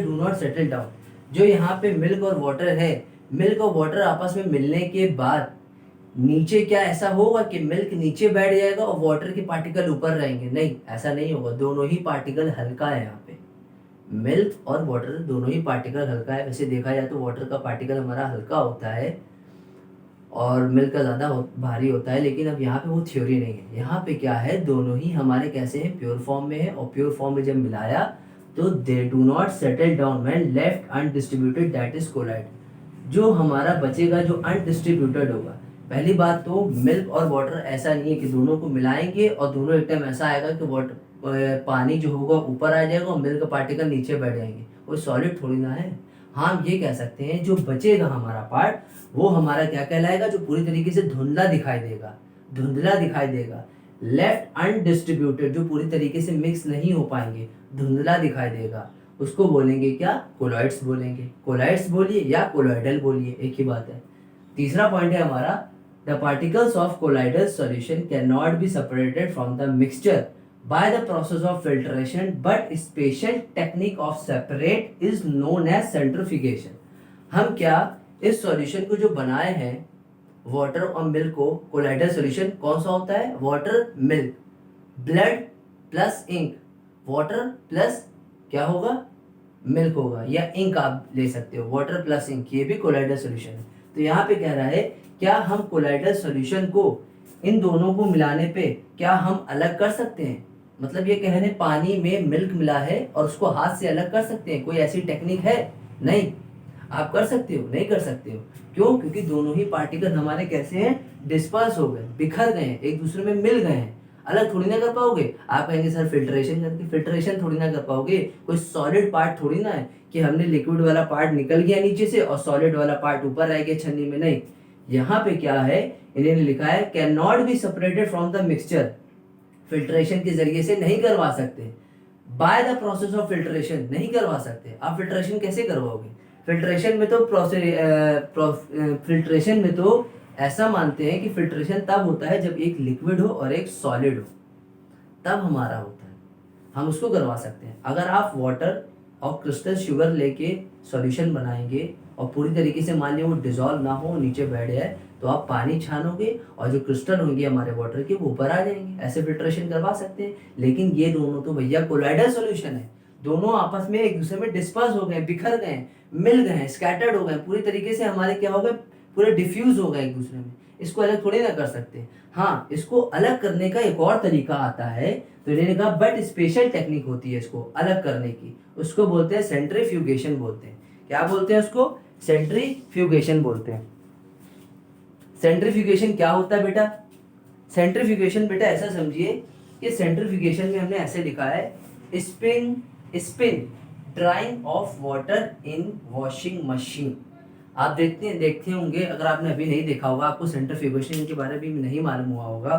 Speaker 1: डू नॉट सेटल डाउन। जो यहाँ पे मिल्क और वाटर है, मिल्क और वाटर आपस में मिलने के बाद नीचे क्या ऐसा होगा कि मिल्क नीचे बैठ जाएगा और वाटर के पार्टिकल ऊपर रहेंगे? नहीं, ऐसा नहीं होगा। दोनों ही पार्टिकल हल्का है यहाँ पे, मिल्क और वाटर दोनों ही पार्टिकल हल्का है। वैसे देखा जाए तो वाटर का पार्टिकल हमारा हल्का होता है और मिल्क का ज़्यादा भारी होता है, लेकिन अब यहाँ पे वो थ्योरी नहीं है। यहाँ पे क्या है, दोनों ही हमारे कैसे हैं, प्योर फॉर्म में है। और प्योर फॉर्म में जब मिलाया तो they do not settle down when left undistributed, that is colloid. जो हमारा बचेगा, जो अनडिस्ट्रीब्यूटेड होगा, पहली बात तो मिल्क और वाटर ऐसा नहीं है कि दोनों को मिलाएंगे और दोनों एक टाइम ऐसा आएगा कि वाटर पानी जो होगा ऊपर आ जाएगा और मिल्क पार्टिकल नीचे बैठ जाएंगे। कोई सॉलिड थोड़ी ना है। हाँ, हम ये कह सकते हैं जो बचेगा हमारा पार्ट, वो हमारा क्या कहलाएगा, जो पूरी तरीके से धुंधला दिखाई देगा, धुंधला दिखाई देगा। लेफ्ट अनडिस्ट्रीब्यूटेड, जो पूरी तरीके से मिक्स नहीं हो पाएंगे, धुंधला दिखाई देगा, उसको बोलेंगे क्या, कोलॉइड्स बोलेंगे। कोलॉइड्स बोलिए या कोलॉइडल बोलिए, एक ही बात है। तीसरा पॉइंट है हमारा, the particles of colloidal solution can not be separated from the mixture by the process of filtration, but special technique of separate is known as centrifugation। हम क्या इस सॉल्यूशन को जो बनाए हैं, वाटर और मिल्क को, कोलाइडल सॉल्यूशन कौन सा होता है, water milk, blood plus ink, water plus क्या होगा, मिल्क होगा, या इंक आप ले सकते हो, वाटर प्लस इंक, ये भी कोलाइडल सॉल्यूशन है। तो यहाँ पे कह रहा है, क्या हम कोलाइडल सॉल्यूशन को, इन दोनों को मिलाने पे क्या हम अलग कर सकते हैं? मतलब ये कह रहे हैं पानी में मिल्क मिला है और उसको हाथ से अलग कर सकते हैं? कोई ऐसी टेक्निक है? नहीं। आप कर सकते हो? नहीं कर सकते हो। क्यों? क्योंकि दोनों ही पार्टिकल हमारे कैसे हैं, डिस्पर्स हो गए, बिखर गए हैं, एक दूसरे में मिल गए हैं। अलग थोड़ी ना कर पाओगे। आप कहेंगे सर फिल्ट्रेशन करके, फिल्ट्रेशन थोड़ी ना कर पाओगे। कोई सॉलिड पार्ट थोड़ी ना है कि हमने लिक्विड वाला पार्ट निकल गया नीचे से और सॉलिड वाला पार्ट ऊपर रह गया छन्नी में। नहीं, यहाँ पे क्या है, इन्होंने लिखा है can not be separated from the mixture, filtration के जरिए से नहीं करवा सकते। By the process of filtration नहीं करवा सकते। आप फिल्ट्रेशन कैसे करवाओगे? फिल्ट्रेशन में तो फिल्ट्रेशन में तो ऐसा मानते हैं कि फिल्ट्रेशन तब होता है जब एक लिक्विड हो और एक सॉलिड हो, तब हमारा होता है, हम उसको करवा सकते हैं। अगर आप वाटर और क्रिस्टल शुगर लेके सॉल्यूशन बनाएंगे और पूरी तरीके से मान लिया वो डिजॉल्व ना हो, नीचे बैठ जाए, तो आप पानी छानोगे और जो क्रिस्टल होंगे हमारे वाटर के वो ऊपर आ जाएंगे। ऐसे फिल्ट्रेशन करवा सकते हैं। लेकिन ये दोनों तो भैया कोलाइडल सॉल्यूशन है, दोनों आपस में एक दूसरे में डिस्पर्स हो गए, बिखर गए, मिल गए, स्कैटर्ड हो गए, पूरी तरीके से हमारे क्या हो गए, पूरे डिफ्यूज हो गए एक दूसरे में। इसको अलग थोड़ी ना कर सकते। हाँ, इसको अलग करने का एक और तरीका आता है, तो इन्होंने कहा बट स्पेशल टेक्निक होती है इसको अलग करने की, उसको बोलते हैं सेंट्रीफ्यूगेशन बोलते हैं। क्या बोलते हैं उसको? सेंट्रीफ्यूगेशन बोलते हैं। सेंट्रीफ्यूगेशन क्या होता है बेटा? सेंट्रीफ्यूगेशन बेटा ऐसा समझिए कि सेंट्रीफ्यूगेशन में हमने ऐसे लिखा है, spin drying of water in washing machine. आप देखते होंगे, अगर आपने अभी नहीं देखा होगा, आपको सेंट्रीफ्यूगेशन के बारे में भी नहीं मालूम हुआ होगा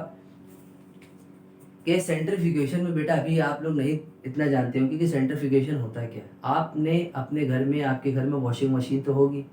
Speaker 1: कि सेंट्रीफ्यूगेशन में बेटा अभी आप लोग नहीं इतना जानते होंगे कि सेंट्रीफ्यूगेशन होता है क्या। आपने अपने घर में, आपके घर में वॉशिंग मशीन तो होगी।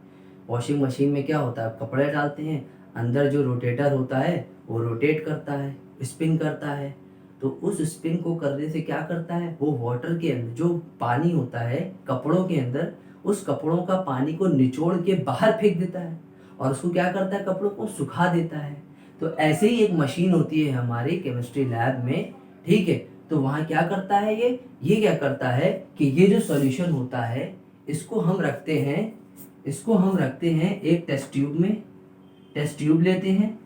Speaker 1: वॉशिंग मशीन में क्या होता है, आप कपड़े डालते हैं, अंदर जो रोटेटर होता है वो रोटेट करता है, स्पिन करता है। तो उस स्पिन को करने से क्या करता है, वो वाटर के अंदर जो पानी होता है कपड़ों के अंदर, उस कपड़ों का पानी को निचोड़ के बाहर फेंक देता है और उसको क्या करता है, कपड़ों को सुखा देता है। तो ऐसे ही एक मशीन होती है हमारी केमिस्ट्री लैब में, ठीक है। तो वहाँ क्या करता है, ये क्या करता है कि ये जो सॉल्यूशन होता है इसको हम रखते हैं एक टेस्ट ट्यूब में। टेस्ट ट्यूब लेते हैं,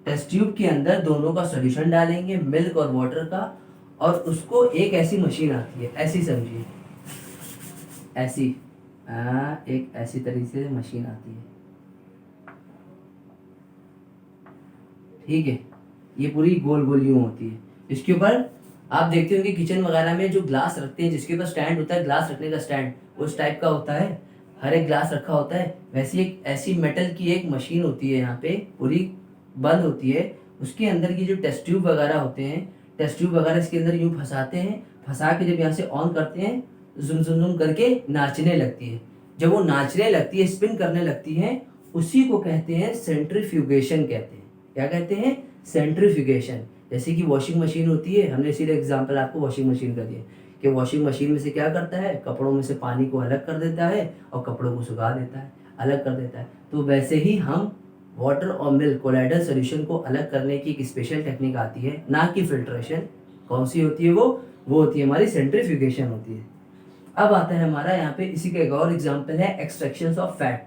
Speaker 1: टेस्ट ट्यूब के अंदर दोनों का सॉल्यूशन डालेंगे, मिल्क और वाटर का, और उसको एक ऐसी मशीन आती है, ऐसी समझिए, ऐसी एक ऐसी तरीके से मशीन आती है, ठीक है। ये पूरी गोल गोल यूं होती है। इसके ऊपर आप देखते होंगे किचन वगैरह में जो ग्लास रखते हैं, जिसके ऊपर स्टैंड होता है, ग्लास रखने का स्टैंड, उस टाइप का होता है, हर एक ग्लास रखा होता है। वैसे एक ऐसी मेटल की एक मशीन होती है, यहाँ पे पूरी बंद होती है। उसके अंदर की जो टेस्ट ट्यूब वगैरह होते हैं, टेस्ट ट्यूब वगैरह इसके अंदर यूं फंसाते हैं, फंसा के जब यहाँ से ऑन करते हैं जुम जुम जुम करके नाचने लगती है। जब वो नाचने लगती है, स्पिन करने लगती है, उसी को कहते हैं सेंट्रीफ्यूगेशन कहते हैं। क्या कहते हैं? सेंट्रीफ्यूगेशन। जैसे कि वॉशिंग मशीन होती है, हमने सीधे एग्जांपल आपको वॉशिंग मशीन का दिया कि वॉशिंग मशीन में से क्या करता है, कपड़ों में से पानी को अलग कर देता है और कपड़ों को सुखा देता है, अलग कर देता है। तो वैसे ही हम वाटर और मिल्क कोलाइडल सोल्यूशन को अलग करने की एक स्पेशल टेक्निक आती है, ना कि फिल्ट्रेशन। कौन सी होती है वो होती है हमारी सेंट्रीफ्यूगेशन होती है। अब आता है हमारा यहाँ पे इसी का एक और एग्जांपल है एक्सट्रैक्शन ऑफ फैट।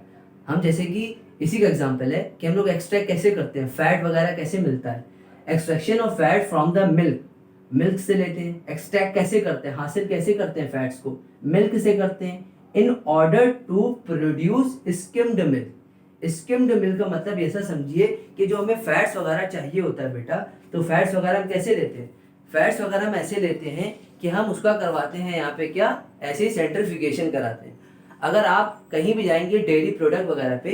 Speaker 1: हम जैसे कि इसी का एग्जांपल है कि हम लोग एक्सट्रैक्ट कैसे करते हैं, फैट वगैरह कैसे मिलता है। Extraction of fat from the milk, milk से लेते हैं। एक्सट्रैक्ट कैसे करते हैं, हासिल कैसे करते हैं फैट्स को, मिल्क से करते हैं। In order to produce skimmed milk. Skimmed milk का मतलब ऐसा समझिए कि जो हमें फैट्स वगैरह चाहिए होता है बेटा, तो फैट्स वगैरह हम कैसे लेते हैं, फैट्स वगैरह हम ऐसे लेते हैं कि हम उसका करवाते हैं यहाँ पे क्या, ऐसे ही सेंट्रीफ्यूगेशन कराते हैं। अगर आप कहीं भी जाएंगे डेयरी प्रोडक्ट वगैरह पे,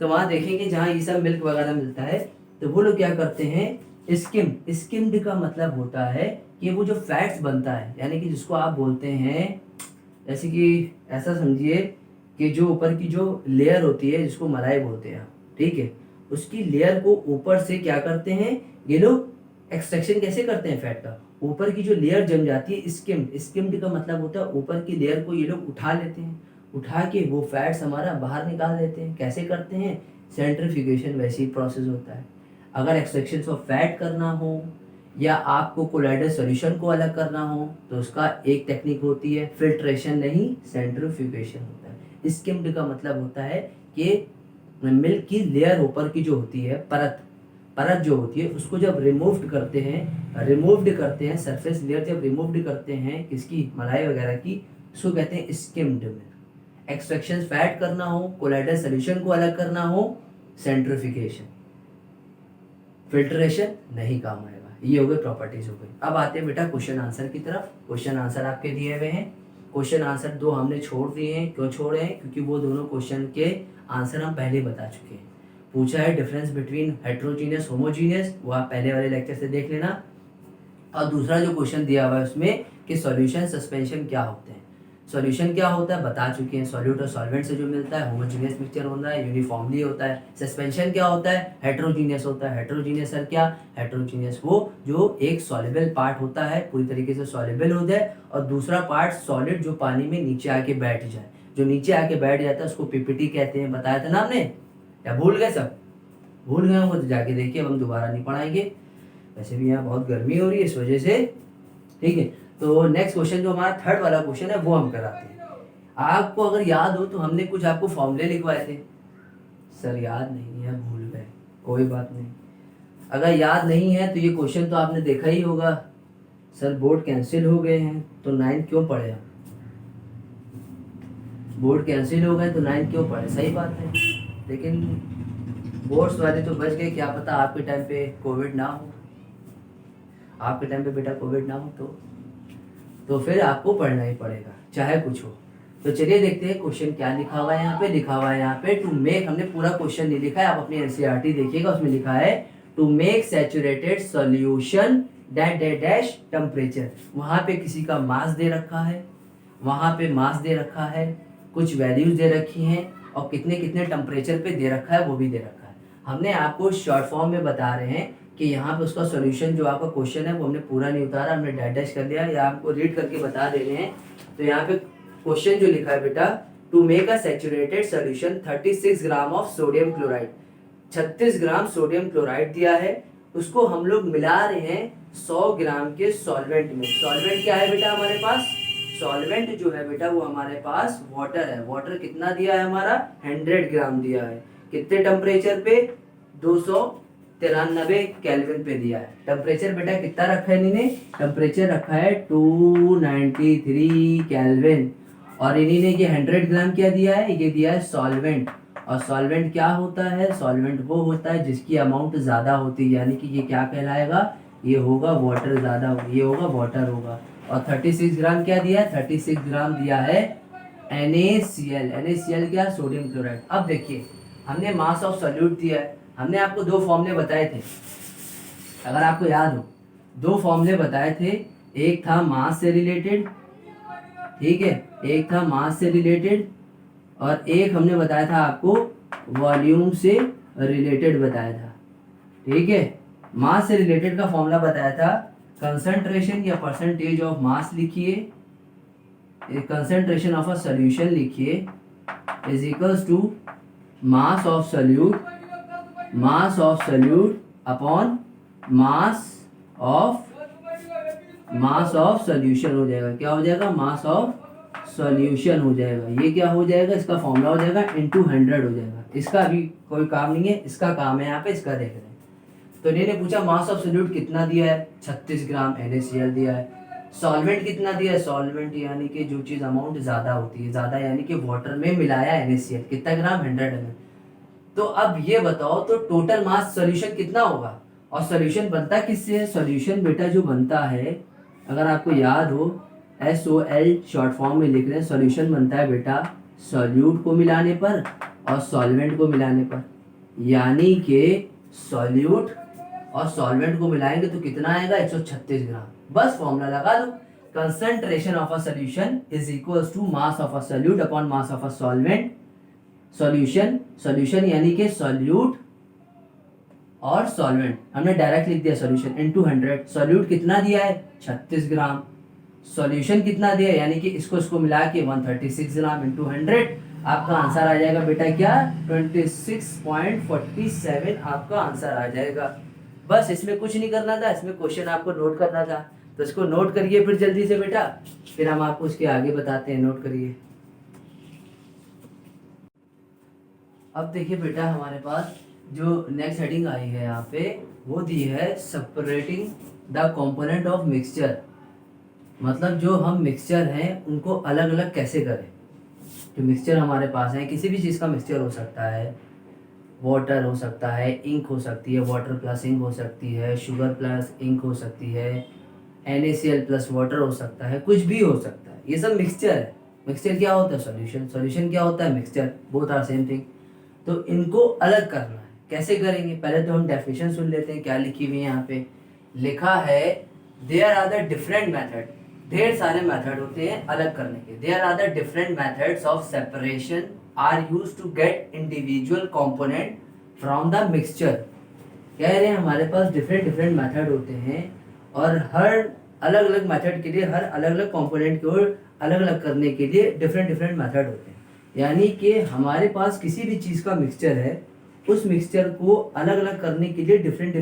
Speaker 1: तो वहाँ देखेंगे जहाँ ये सब मिल्क वगैरह मिलता है, तो वो लोग क्या करते हैं, स्किम्ड का मतलब होता है कि वो जो फैट्स बनता है, यानी कि जिसको आप बोलते हैं, जैसे कि ऐसा समझिए कि जो ऊपर की जो लेयर होती है जिसको मलाई बोलते हैं, ठीक है, उसकी लेयर को ऊपर से क्या करते हैं ये लोग, एक्सट्रैक्शन कैसे करते हैं फैट का, ऊपर की जो लेयर जम जाती है, स्किम्ड का मतलब होता है ऊपर की लेयर को ये लोग उठा लेते हैं, उठा के वो फैट्स हमारा बाहर निकाल देते हैं। कैसे करते हैं, सेंट्रीफ्यूगेशन वैसे ही प्रोसेस होता है। अगर एक्सट्रैक्शन ऑफ फैट करना हो या आपको कोलाइडल सॉल्यूशन को अलग करना हो तो उसका एक टेक्निक होती है फिल्ट्रेशन, नहीं सेंट्रीफ्यूगेशन होता है। स्किम्ड का मतलब होता है कि मिल्क की लेयर ऊपर की जो होती है, परत जो होती है, उसको जब रिमूव्ड करते हैं सरफेस लेयर जब रिमूव्ड करते हैं किसकी, मलाई वगैरह की, उसको कहते हैं स्किम्ड मिल्क। एक्सट्रैक्शन फैट करना हो, कोलाइडल सॉल्यूशन को अलग करना हो, सेंट्रीफ्यूगेशन। फिल्ट्रेशन नहीं काम आएगा। ये हो गए प्रॉपर्टीज हो गई। अब आते हैं बेटा क्वेश्चन आंसर की तरफ। क्वेश्चन आंसर आपके दिए हुए हैं। क्वेश्चन आंसर दो हमने छोड़ दिए हैं। क्यों छोड़े हैं, क्योंकि वो दोनों क्वेश्चन के आंसर हम पहले बता चुके हैं। पूछा है डिफरेंस बिटवीन हेट्रोजीनियस होमोजीनियस, वो आप पहले वाले लेक्चर से देख लेना। और दूसरा जो क्वेश्चन दिया हुआ है उसमें कि सॉल्यूशन सस्पेंशन क्या होते हैं। सॉल्यूशन क्या होता है बता चुके हैं, सॉल्यूट और सॉल्वेंट से जो मिलता है, होमोजीनियस मिक्सचर होता है, यूनिफॉर्मली होता है। सस्पेंशन क्या होता है, हेट्रोजीनियस होता है। हेट्रोजीनियस सर क्या, हेट्रोजीनियस वो जो एक सॉल्युबल पार्ट होता है, पूरी तरीके से सॉल्युबल हो जाए, और दूसरा पार्ट सॉलिड जो पानी में नीचे आके बैठ जाए। जो नीचे आके बैठ जाता है उसको पीपीटी कहते हैं। बताया था ना हमने, या भूल गए सब? भूल गए होंगे तो जाके देखिए, अब हम दोबारा नहीं पढ़ाएंगे। वैसे भी यहाँ बहुत गर्मी हो रही है इस वजह से, ठीक है। तो नेक्स्ट क्वेश्चन जो हमारा थर्ड वाला क्वेश्चन है वो हम कराते हैं। आपको अगर याद हो तो हमने कुछ आपको फॉर्मूले लिखवाए थे। सर याद नहीं है, भूल गए, कोई बात नहीं। अगर याद नहीं है तो ये क्वेश्चन तो आपने देखा ही होगा। सर बोर्ड कैंसिल हो गए हैं तो 9 क्यों पढ़े हम? बोर्ड कैंसिल हो गए तो 9 क्यों पढ़े? सही बात है, लेकिन बोर्ड्स वाले तो बच गए। क्या पता आपके टाइम पे कोविड ना हो, आपके टाइम पे बेटा कोविड ना हो तो फिर आपको पढ़ना ही पड़ेगा, चाहे कुछ हो। तो चलिए देखते हैं क्वेश्चन क्या लिखा हुआ है यहाँ पे। लिखा हुआ है यहाँ पे टू मेक, हमने पूरा क्वेश्चन नहीं लिखा है, आप अपनी एनसीईआरटी देखिएगा, उसमें लिखा है to make saturated solution that that dash temperature. वहाँ पे किसी का मास दे रखा है, वहाँ पे मास दे रखा है, कुछ वैल्यूज दे रखी हैं, और कितने कितने टेम्परेचर पे दे रखा है वो भी दे रखा है। हमने आपको शॉर्ट फॉर्म में बता रहे हैं कि यहाँ पे उसका सॉल्यूशन जो आपका क्वेश्चन है वो हमने पूरा नहीं उतारा, हमने डैश डैश कर दिया, या आपको रीड करके बता दे रहे हैं। तो यहाँ पे क्वेश्चन जो लिखा है बेटा, to make a saturated solution 36 gram of sodium chloride, 36 gram sodium chloride दिया है, उसको हम लोग मिला रहे हैं 100 ग्राम के सॉल्वेंट में। सॉल्वेंट क्या है बेटा हमारे पास? सॉल्वेंट जो है बेटा वो हमारे पास वाटर है। वाटर कितना दिया है हमारा? 100 ग्राम दिया है। कितने टेम्परेचर पे? 293 केल्विन पे दिया है। टेम्परेचर बेटा कितना रखा है इन्हीं ने? टेम्परेचर रखा है 293 केल्विन। और इन्हीं ने ये 100 ग्राम क्या दिया है? ये दिया है सॉल्वेंट। और सॉल्वेंट क्या होता है? सॉल्वेंट वो होता है जिसकी अमाउंट ज़्यादा होती है, यानी कि ये क्या कहलाएगा? ये होगा वाटर, ज़्यादा ये होगा वाटर होगा। और 36 ग्राम क्या दिया है? 36 ग्राम दिया है NaCl। NaCl क्या? Sodium chloride. अब देखिए हमने मास ऑफ सॉल्यूट दिया है, हमने आपको दो फॉर्मूले बताए थे, अगर आपको याद हो, दो फॉर्मूले बताए थे। एक था मास से रिलेटेड, ठीक है, एक था मास से रिलेटेड और एक हमने बताया था आपको वॉल्यूम से रिलेटेड बताया था। ठीक है, मास से रिलेटेड का फॉर्मूला बताया था, कंसंट्रेशन या परसेंटेज ऑफ मास लिखिए, कंसंट्रेशन ऑफ अ सॉल्यूशन लिखिए is equals to mass of solute upon mass of solution हो जाएगा। क्या हो जाएगा? मास ऑफ सॉल्यूशन हो जाएगा। ये क्या हो जाएगा? इसका फॉर्मूला हो जाएगा इनटू 100 हो जाएगा। इसका अभी कोई काम नहीं है, इसका काम है यहाँ पे, इसका देख रहे हैं। तो इन्होंने पूछा मास ऑफ सॉल्यूट कितना दिया है, 36 ग्राम NaCl दिया है। सॉल्वेंट कितना दिया है? सॉल्वेंट यानी कि जो चीज अमाउंट ज्यादा होती है, ज्यादा यानी कि वाटर में मिलाया NaCl, कितना ग्राम? 100 ml। तो अब ये बताओ तो टोटल मास सॉल्यूशन कितना होगा? और सॉल्यूशन बनता किससे है? सॉल्यूशन बेटा जो बनता है, अगर आपको याद हो, SOL शॉर्ट फॉर्म में लिख रहे हैं। सॉल्यूशन बनता है बेटा सॉल्यूट को मिलाने पर और सॉल्वेंट को मिलाने पर, यानी कि सॉल्यूट और सॉल्वेंट को मिलाएंगे तो कितना आएगा? 136 ग्राम। बस फॉर्मूला लगा दो, concentration of a solution is equals to mass of a solute upon mass of a solvent. Solution यानी कि सॉल्यूट और सॉल्वेंट, हमने डायरेक्ट लिख दिया सॉल्यूशन इनटू 100। सॉल्यूट कितना दिया है? 36 ग्राम। सॉल्यूशन कितना दिया है? यानी कि इसको मिला के 136 ग्राम इनटू 100। आपका आंसर आ जाएगा बेटा क्या? 26.47 आपका आंसर आ जाएगा। बस इसमें कुछ नहीं करना था, इसमें क्वेश्चन आपको नोट करना था। तो इसको नोट करिए फिर जल्दी से बेटा, फिर हम आपको उसके आगे बताते हैं। नोट करिए। अब देखिए बेटा, हमारे पास जो नेक्स्ट हेडिंग आई है यहाँ पे, वो दी है separating the component of mixture. मतलब जो हम मिक्सचर हैं उनको अलग अलग कैसे करें। जो मिक्सचर हमारे पास है, किसी भी चीज़ का मिक्सचर हो सकता है, वाटर हो सकता है, इंक हो सकती है, वाटर प्लस इंक हो सकती है, शुगर प्लस इंक हो सकती है, NaCl प्लस वाटर हो सकता है, कुछ भी हो सकता है। ये सब मिक्सचर है। मिक्सचर क्या होता है? सॉल्यूशन। सॉल्यूशन क्या होता है? Mixture. Both are same thing. तो इनको अलग करना है। कैसे करेंगे? पहले तो हम डेफिनेशन सुन लेते हैं, क्या लिखी हुई है यहाँ पे। लिखा है there are the different method, ढेर सारे मेथड होते हैं अलग करने के। There are the different methods of separation are used to get individual component from the mixture. कह रहे हैं हमारे पास डिफरेंट मेथड होते हैं और हर अलग अलग मेथड के लिए, हर अलग अलग कंपोनेंट को अलग अलग करने के लिए डिफरेंट मेथड होते हैं। यानी कि हमारे पास किसी भी चीज़ का मिक्सचर है, उस मिक्सचर को अलग अलग करने के लिए डिफरेंट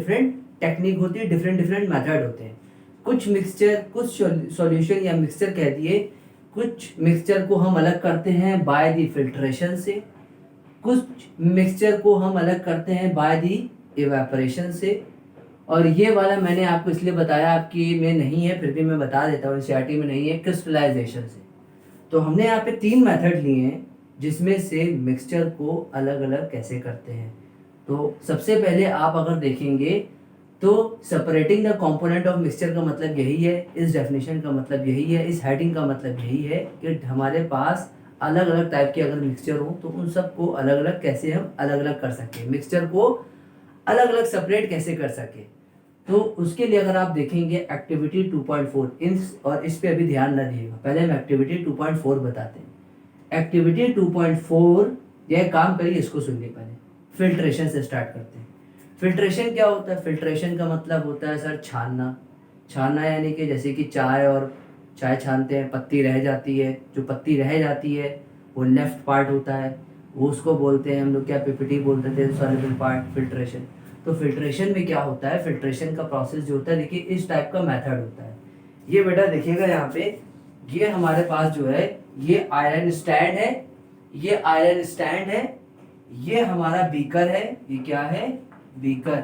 Speaker 1: टेक्निक होती है, डिफरेंट मेथड होते हैं। कुछ मिक्सचर, कुछ सॉल्यूशन या मिक्सचर कह दिए, कुछ मिक्सचर को हम अलग करते हैं बाय दी फिल्ट्रेशन से, कुछ मिक्सचर को हम अलग करते हैं बाय दी इवेपोरेशन से। और ये वाला मैंने आपको इसलिए बताया, आपकी में नहीं है फिर भी मैं बता देता हूँ, NCERT में नहीं है, क्रिस्टलाइजेशन से। तो हमने यहाँ पे 3 मेथड लिए हैं जिसमें से मिक्सचर को अलग अलग कैसे करते हैं। तो सबसे पहले आप अगर देखेंगे तो separating the component of mixture का मतलब यही है, इस डेफिनेशन का मतलब यही है, इस हेडिंग का मतलब यही है कि हमारे पास अलग अलग टाइप के अगर मिक्सचर हो तो उन सबको अलग अलग कैसे हम अलग अलग कर सकें, मिक्सचर को अलग अलग सेपरेट कैसे कर सके। तो उसके लिए अगर आप देखेंगे एक्टिविटी 2.4, और इस पे अभी ध्यान न दिएगा, पहले हम एक्टिविटी 2.4 बताते हैं। एक्टिविटी 2.4, यह काम करिए, इसको सुनिए पहले। फिल्ट्रेशन से स्टार्ट करते हैं। फिल्ट्रेशन क्या होता है? फिल्ट्रेशन का मतलब होता है सर छानना। छानना यानी कि जैसे कि चाय छानते हैं, पत्ती रह जाती है, जो पत्ती रह जाती है वो लेफ्ट पार्ट होता है, वो उसको बोलते हैं हम लोग क्या, पीपीटी बोलते थे, सॉल्युबल पार्ट, फिल्ट्रेशन। तो फिल्ट्रेशन में क्या होता है, फिल्ट्रेशन का प्रोसेस जो होता है, देखिए इस टाइप का मेथड होता है। ये बेटा देखिएगा यहाँ पे, ये हमारे पास जो है ये आयरन स्टैंड है, ये आयरन स्टैंड है, ये हमारा बीकर है, ये क्या है, बीकर।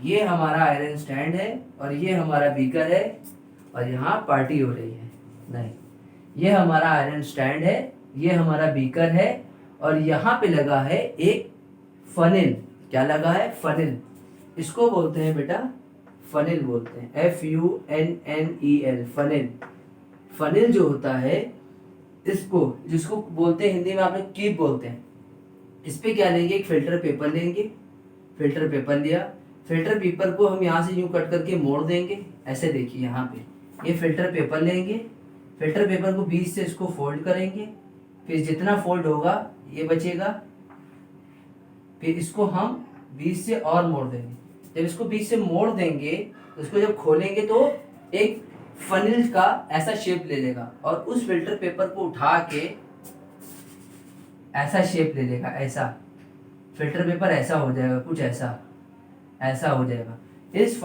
Speaker 1: ये हमारा आयरन स्टैंड है और ये हमारा बीकर है, और यहाँ पार्टी हो रही है, नहीं, ये हमारा आयरन स्टैंड है, ये हमारा बीकर है, और यहाँ पे लगा है एक फनिल। क्या लगा है? फनिल। इसको बोलते हैं बेटा फनिल बोलते हैं, FUNNEL, फनिल। फनिल जो होता है इसको, जिसको बोलते हैं हिंदी में आप लोग कीप बोलते हैं। इस पे क्या लेंगे, एक फिल्टर पेपर लेंगे, फिल्टर पेपर लिया, फिल्टर पेपर को हम यहाँ से यूं कट करके मोड़ देंगे, ऐसे देखिए यहाँ पे, ये फिल्टर पेपर लेंगे, फिल्टर पेपर को बीच से इसको फोल्ड करेंगे, फिर जितना फोल्ड होगा ये बचेगा, फिर इसको हम बीच से और मोड़ देंगे। जब इसको बीच से मोड़ देंगे तो इसको जब खोलेंगे तो एक फनिल का ऐसा शेप ले लेगा, और उस फिल्टर पेपर को उठा के ऐसा शेप ले लेगा, ऐसा फिल्टर पेपर ऐसा हो जाएगा, कुछ ऐसा ऐसा हो जाएगा। इस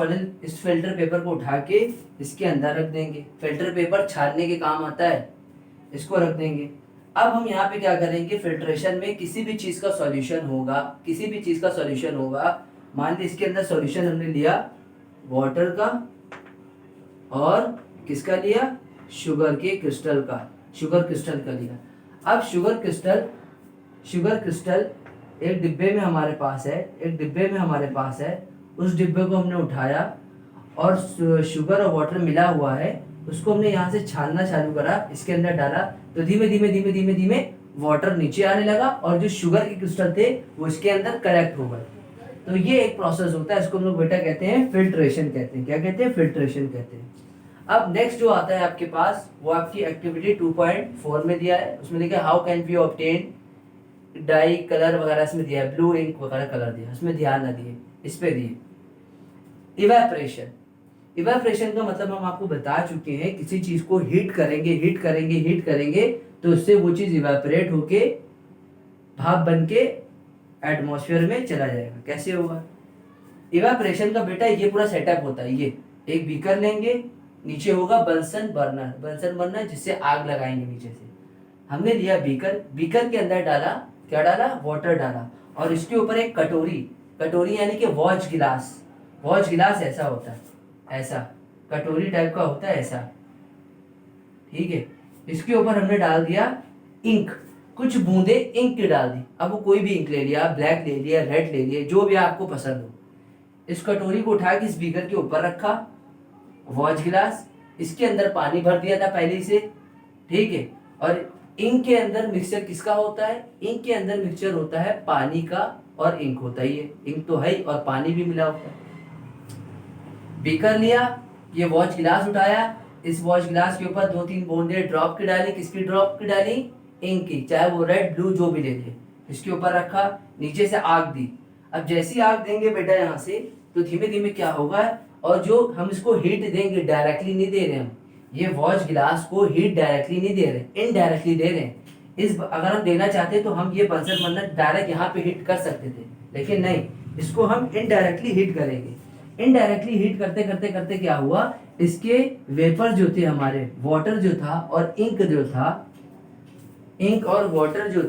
Speaker 1: फिल्टर पेपर को उठा के इसके अंदर रख देंगे। फिल्टर पेपर छानने के काम आता है, इसको रख देंगे। अब हम यहाँ पे क्या करेंगे, फिल्ट्रेशन में किसी भी चीज का सॉल्यूशन होगा, किसी भी चीज का सॉल्यूशन होगा, मान ली इसके अंदर सॉल्यूशन हमने लिया वाटर का और किसका लिया, शुगर के क्रिस्टल का, शुगर क्रिस्टल का लिया। अब शुगर क्रिस्टल एक डिब्बे में हमारे पास है, एक डिब्बे में हमारे पास है, उस डिब्बे को हमने उठाया और शुगर और वाटर मिला हुआ है, उसको हमने यहाँ से छानना चालू करा, इसके अंदर डाला तो धीमे धीमे धीमे धीमे धीमे वाटर नीचे आने लगा और जो शुगर के क्रिस्टल थे वो इसके अंदर कलेक्ट हो गए। तो ये एक प्रोसेस होता है, इसको हम लोग बेटा कहते हैं फिल्ट्रेशन कहते हैं। क्या कहते हैं, फिल्ट्रेशन कहते हैं। अब नेक्स्ट जो आता है आपके पास वो आपकी एक्टिविटी 2.4 में दिया है, उसमें लिखा है how can we obtain dye colour वगैरह, इसमें दिया है ब्लू इंक वगैरह कलर दिया, इसमें ध्यान न दिए, इस पे दिए। इवेपोरेशन, इवेपोरेशन का मतलब हम आपको बता चुके हैं, किसी चीज को हीट करेंगे तो उससे वो चीज इवेपोरेट होके भाप बन के एटमॉस्फेयर में चला जाएगा। कैसे होगा इवेपोरेशन का बेटा, ये पूरा सेटअप होता है। ये एक बीकर लेंगे, नीचे होगा बंसन बर्नर जिससे आग लगाएंगे नीचे से। हमने लिया बीकर, बीकर के अंदर डाला, क्या डाला, वाटर डाला, और इसके ऊपर एक कटोरी यानी कि वॉच गिलास ऐसा होता है, ऐसा कटोरी टाइप का होता है ऐसा, ठीक है। इसके ऊपर हमने डाल दिया इंक, कुछ बूंदे इंक की डाल दी। अब वो कोई भी इंक ले लिया, ब्लैक ले लिया, रेड ले लिया, जो भी आपको पसंद हो। इस कटोरी को उठा के इस बीकर के ऊपर रखा, वॉच गिलास, इसके अंदर पानी भर दिया था पहले से, ठीक है। और इंक के अंदर मिक्सचर किसका होता है, इंक के अंदर मिक्सचर होता है पानी का, और इंक होता ही है, इंक तो है और पानी भी मिला होता है। बीकर लिया, ये वॉच गिलास उठाया, इस वॉच गिलास के ऊपर 2-3 बूंदे ड्रॉप की डाली, किसकी ड्रॉप की डाली, इंक की, चाहे वो रेड ब्लू जो भी ले लिए, इसके ऊपर रखा, नीचे से आग दी। अब जैसी आग देंगे बेटा यहाँ से तो धीमे धीमे क्या होगा, और जो हम इसको हीट देंगे, डायरेक्टली नहीं दे रहे हम, ये वॉच गिलास को हीट डायरेक्टली नहीं दे रहे, इनडायरेक्टली दे रहे हैं। अगर हम देना चाहते तो हम ये बंसन बर्नर डायरेक्ट यहाँ पे हीट कर सकते थे, लेकिन नहीं, इसको हम इनडायरेक्टली हीट करेंगे। इनडायरेक्टली हीट करते करते करते क्या हुआ, इसके वेपर जो थे हमारे, वाटर जो था और इंक जो था, इंक और वाटर जो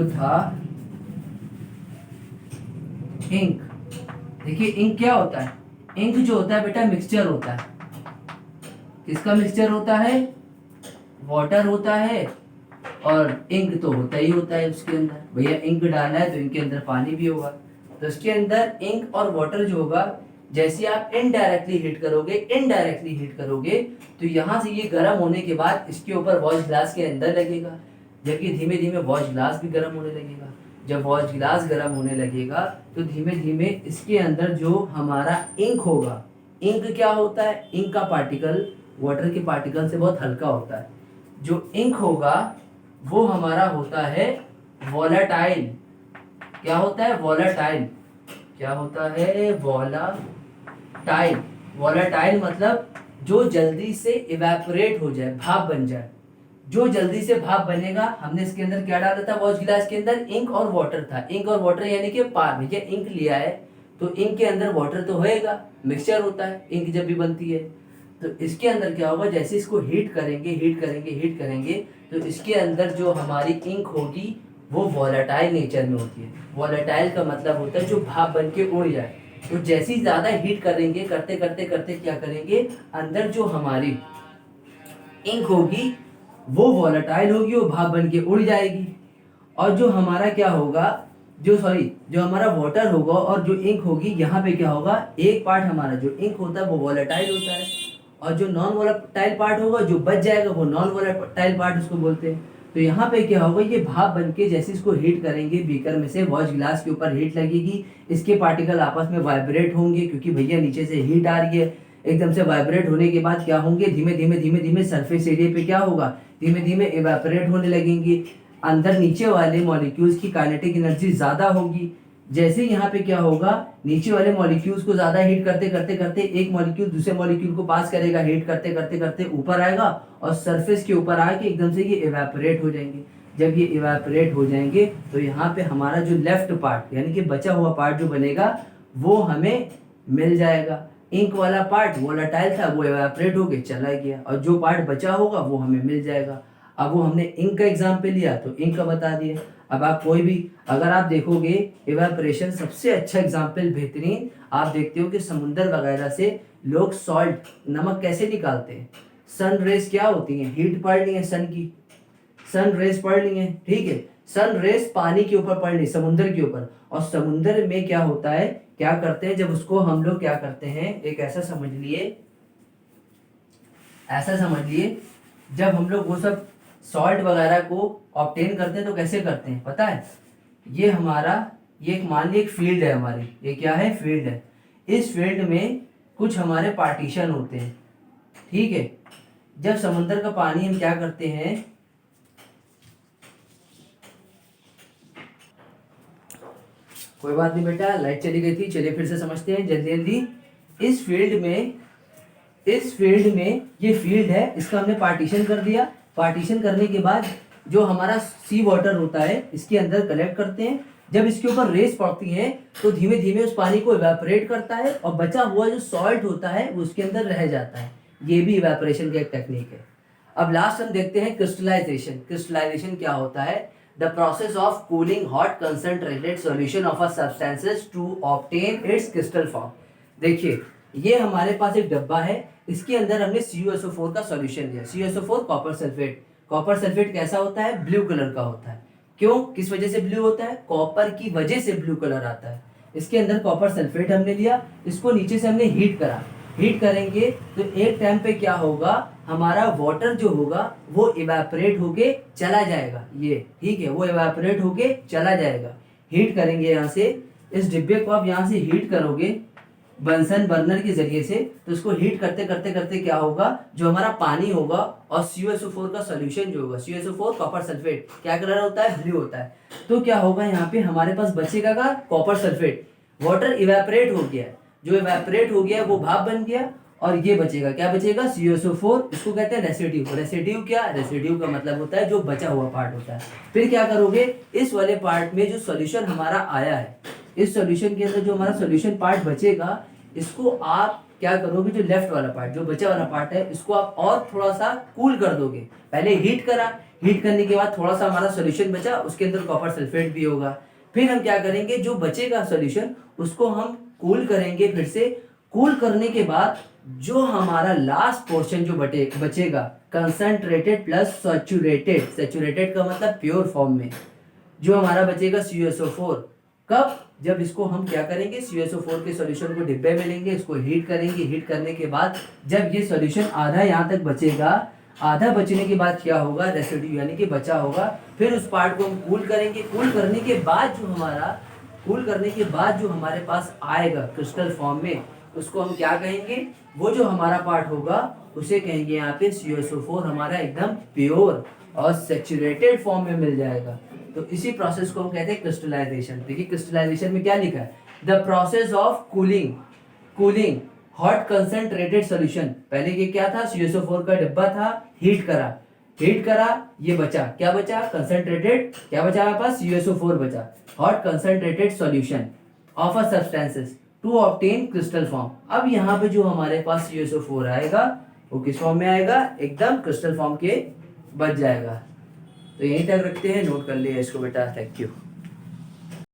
Speaker 1: था, इंक, देखिए इंक क्या होता है, इंक जो होता है बेटा मिक्सचर होता है। किसका मिक्सचर होता है, वाटर होता है और इंक तो होता ही होता है उसके अंदर। भैया इंक डालना है तो इनके अंदर पानी भी होगा, तो इसके अंदर इंक और वाटर जो होगा, जैसे आप इनडायरेक्टली हीट करोगे तो यहाँ से ये गर्म होने के बाद इसके ऊपर वॉच ग्लास के अंदर लगेगा, जबकि धीमे धीमे वॉच ग्लास भी गर्म होने लगेगा। जब वॉच ग्लास गर्म होने लगेगा तो धीमे धीमे इसके अंदर जो हमारा इंक होगा, इंक क्या होता है, इंक का पार्टिकल वाटर के पार्टिकल से बहुत हल्का होता है। जो इंक होगा वो हमारा होता है वॉलेटाइल। क्या होता है, वॉलेटाइल। क्या होता है, वॉलेटाइल। वॉलेटाइल मतलब जो जल्दी से इवेपोरेट हो जाए, भाप बन जाए। जो जल्दी से भाप बनेगा, हमने इसके अंदर क्या डाला था, वॉच गिलास के अंदर इंक और वाटर था। इंक और वाटर यानी कि भैया इंक लिया है तो इंक के अंदर वाटर तो होएगा, मिक्सचर होता है इंक जब भी बनती है। तो इसके अंदर क्या होगा, जैसे इसको हीट करेंगे तो इसके अंदर जो हमारी इंक होगी वो वॉलेटाइल नेचर में होती है। वॉलेटाइल का मतलब होता है जो भाप बन के उड़ जाए। तो जैसे ही ज्यादा हीट करेंगे, करते क्या करेंगे, अंदर जो हमारी इंक होगी वो वॉलेटाइल होगी, वो भाप बन के उड़ जाएगी। और जो हमारा क्या होगा, जो हमारा वाटर होगा और जो इंक होगी, यहाँ पे क्या होगा, एक पार्ट हमारा जो इंक होता है वो वॉलेटाइल होता है, और जो नॉन वॉलेटाइल पार्ट होगा, जो बच जाएगा, वो नॉन वॉलेटाइल पार्ट उसको बोलते हैं। तो यहाँ पे क्या होगा, ये भाप बन के जैसे इसको हीट करेंगे, बीकर में से वॉच गिलास के ऊपर हीट लगेगी, इसके पार्टिकल आपस में वाइब्रेट होंगे क्योंकि भैया नीचे से हीट आ रही है। एकदम से वाइब्रेट होने के बाद क्या होंगे, धीमे धीमे सरफेस एरिया पे क्या होगा, धीमे धीमे इवेपोरेट होने लगेंगी। अंदर नीचे वाले मॉलिक्यूल्स की काइनेटिक एनर्जी ज़्यादा होगी। जैसे यहाँ पे क्या होगा, नीचे वाले मॉलिक्यूल्स को ज़्यादा हीट करते करते करते एक मॉलिक्यूल दूसरे मॉलिक्यूल को पास करेगा, हीट करते करते करते ऊपर आएगा और सरफेस के ऊपर आके एकदम से ये इवेपोरेट हो जाएंगे। जब ये इवेपोरेट हो जाएंगे तो यहाँ पे हमारा जो लेफ्ट पार्ट यानी कि बचा हुआ पार्ट जो बनेगा वो हमें मिल जाएगा। इंक वाला पार्ट वोलेटाइल था, वो इवेपोरेट होके चला गया और जो पार्ट बचा होगा वो हमें मिल जाएगा। अब वो हमने इंक का एग्जाम्पल लिया तो इंक का बता दिया। अब आप कोई भी अगर आप देखोगे इवेपोरेशन सबसे अच्छा एग्जाम्पल बेहतरीन आप देखते हो कि समुंदर वगैरह से लोग सॉल्ट नमक कैसे निकालते हैं। सन रेज क्या होती है, हीट पड़ रही है सन की, सन रेज पड़ रही है, ठीक है, सन रेज पानी के ऊपर पड़ रही, समुंदर के ऊपर। और समुंदर में क्या होता है, क्या करते हैं, जब उसको हम लोग क्या करते हैं, एक ऐसा समझ लिए जब हम लोग वो सब सॉल्ट वगैरह को ऑब्टेन करते हैं तो कैसे करते हैं पता है, ये हमारा ये एक मान ली एक फील्ड है हमारी, ये क्या है, फील्ड है। इस फील्ड में कुछ हमारे पार्टीशन होते हैं, ठीक है। जब समुंदर का पानी हम क्या करते हैं, कोई बात नहीं बेटा, लाइट चली गई थी, चलिए फिर से समझते हैं जल्दी जल्दी। इस फील्ड में ये फील्ड है, इसका हमने पार्टीशन कर दिया। पार्टीशन करने के बाद जो हमारा सी वाटर होता है इसके अंदर कलेक्ट करते हैं। जब इसके ऊपर रेस पड़ती हैं तो धीमे धीमे उस पानी को इवेपोरेट करता है और बचा हुआ जो सॉल्ट होता है वो उसके अंदर रह जाता है। ये भी इवेपोरेशन का एक टेक्निक है। अब लास्ट हम देखते हैं क्रिस्टलाइजेशन। क्रिस्टलाइजेशन क्या होता है, the process of cooling hot concentrated solution of a substances to obtain its crystal form. देखिए ये हमारे पास एक डब्बा है, इसके अंदर हमने CuSO4 का सॉल्यूशन लिया। CuSO4 copper sulphate. Copper sulphate कैसा होता है, ब्लू कलर का होता है। क्यों, किस वजह से ब्लू होता है, कॉपर की वजह से ब्लू कलर आता है। इसके अंदर कॉपर सल्फेट हमने लिया, इसको नीचे से हमने हीट करा। हीट करेंगे तो एक टाइम पे क्या होगा, हमारा वाटर जो होगा वो इवेपोरेट होके चला जाएगा, ये ठीक है, वो इवेपोरेट होके चला जाएगा। हीट करेंगे यहाँ से, इस डिब्बे को आप यहाँ से हीट करोगे बंसन बर्नर के जरिए से, तो उसको हीट करते करते करते क्या होगा, जो हमारा पानी होगा और CuSO4 का सॉल्यूशन जो होगा, CuSO4 कॉपर सल्फेट क्या कलर होता है, ब्लू होता है। तो क्या होगा, यहाँ पे हमारे पास बचेगा का कॉपर सल्फेट। वाटर इवेपोरेट हो गया, जो इवेपोरेट हो गया वो भाप बन गया और ये बचेगा, क्या बचेगा, CuSO4। इसको कहते हैं रेसिड्यू। रेसिड्यू क्या, रेसिड्यू का मतलब होता है जो बचा हुआ पार्ट होता है। फिर क्या करोगे, इस वाले पार्ट में जो सॉल्यूशन हमारा आया है, इस सॉल्यूशन के अंदर जो हमारा सॉल्यूशन पार्ट बचेगा, इसको आप क्या करोगे, जो लेफ्ट वाला पार्ट जो बचा वाला पार्ट है इसको आप और थोड़ा सा कूल कर दोगे। पहले हीट करा, हीट करने के बाद थोड़ा सा हमारा सॉल्यूशन बचा, उसके अंदर कॉपर सल्फेट भी होगा। फिर हम क्या करेंगे, जो बचेगा सॉल्यूशन उसको हम कूल करेंगे। फिर से कूल करने के बाद जो हमारा लास्ट पोर्शन जो बचेगा, कंसंट्रेटेड प्लस सैचुरेटेड। सैचुरेटेड का मतलब प्योर फॉर्म में जो हमारा बचेगा CuSO4। कब, जब इसको हम क्या करेंगे, CuSO4 के सॉल्यूशन को डिब्बे में लेंगे, इसको हीट करेंगे। हीट करने के बाद जब ये सॉल्यूशन आधा यहाँ तक बचेगा, आधा बचने के बाद क्या होगा, रेसिड्यू यानी कि बचा होगा। फिर उस पार्ट को हम कूल करेंगे। कूल करने के बाद जो हमारे पास आएगा क्रिस्टल फॉर्म में, उसको हम क्या कहेंगे, वो जो हमारा पार्ट होगा उसे कहेंगे यहाँ पे CuSO4 हमारा एकदम प्योर और सैचुरेटेड फॉर्म में मिल जाएगा। तो इसी प्रोसेस को हम कहते हैं क्रिस्टलाइजेशन। देखिए क्रिस्टलाइजेशन में क्या लिखा है, the process of cooling hot concentrated solution. पहले ये क्या था, CuSO4 का डिब्बा था, हीट करा, ये बचा, क्या बचा, कंसंट्रेटेड, क्या बचा हमारे पास, CuSO4 बचा, hot concentrated solution of a substances to obtain crystal form. अब यहाँ पे जो हमारे पास CuSO4 आएगा वो किस फॉर्म में आएगा, एकदम क्रिस्टल फॉर्म के बच जाएगा। तो यहीं तक रखते हैं, नोट कर लिया इसको बेटा, थैंक यू।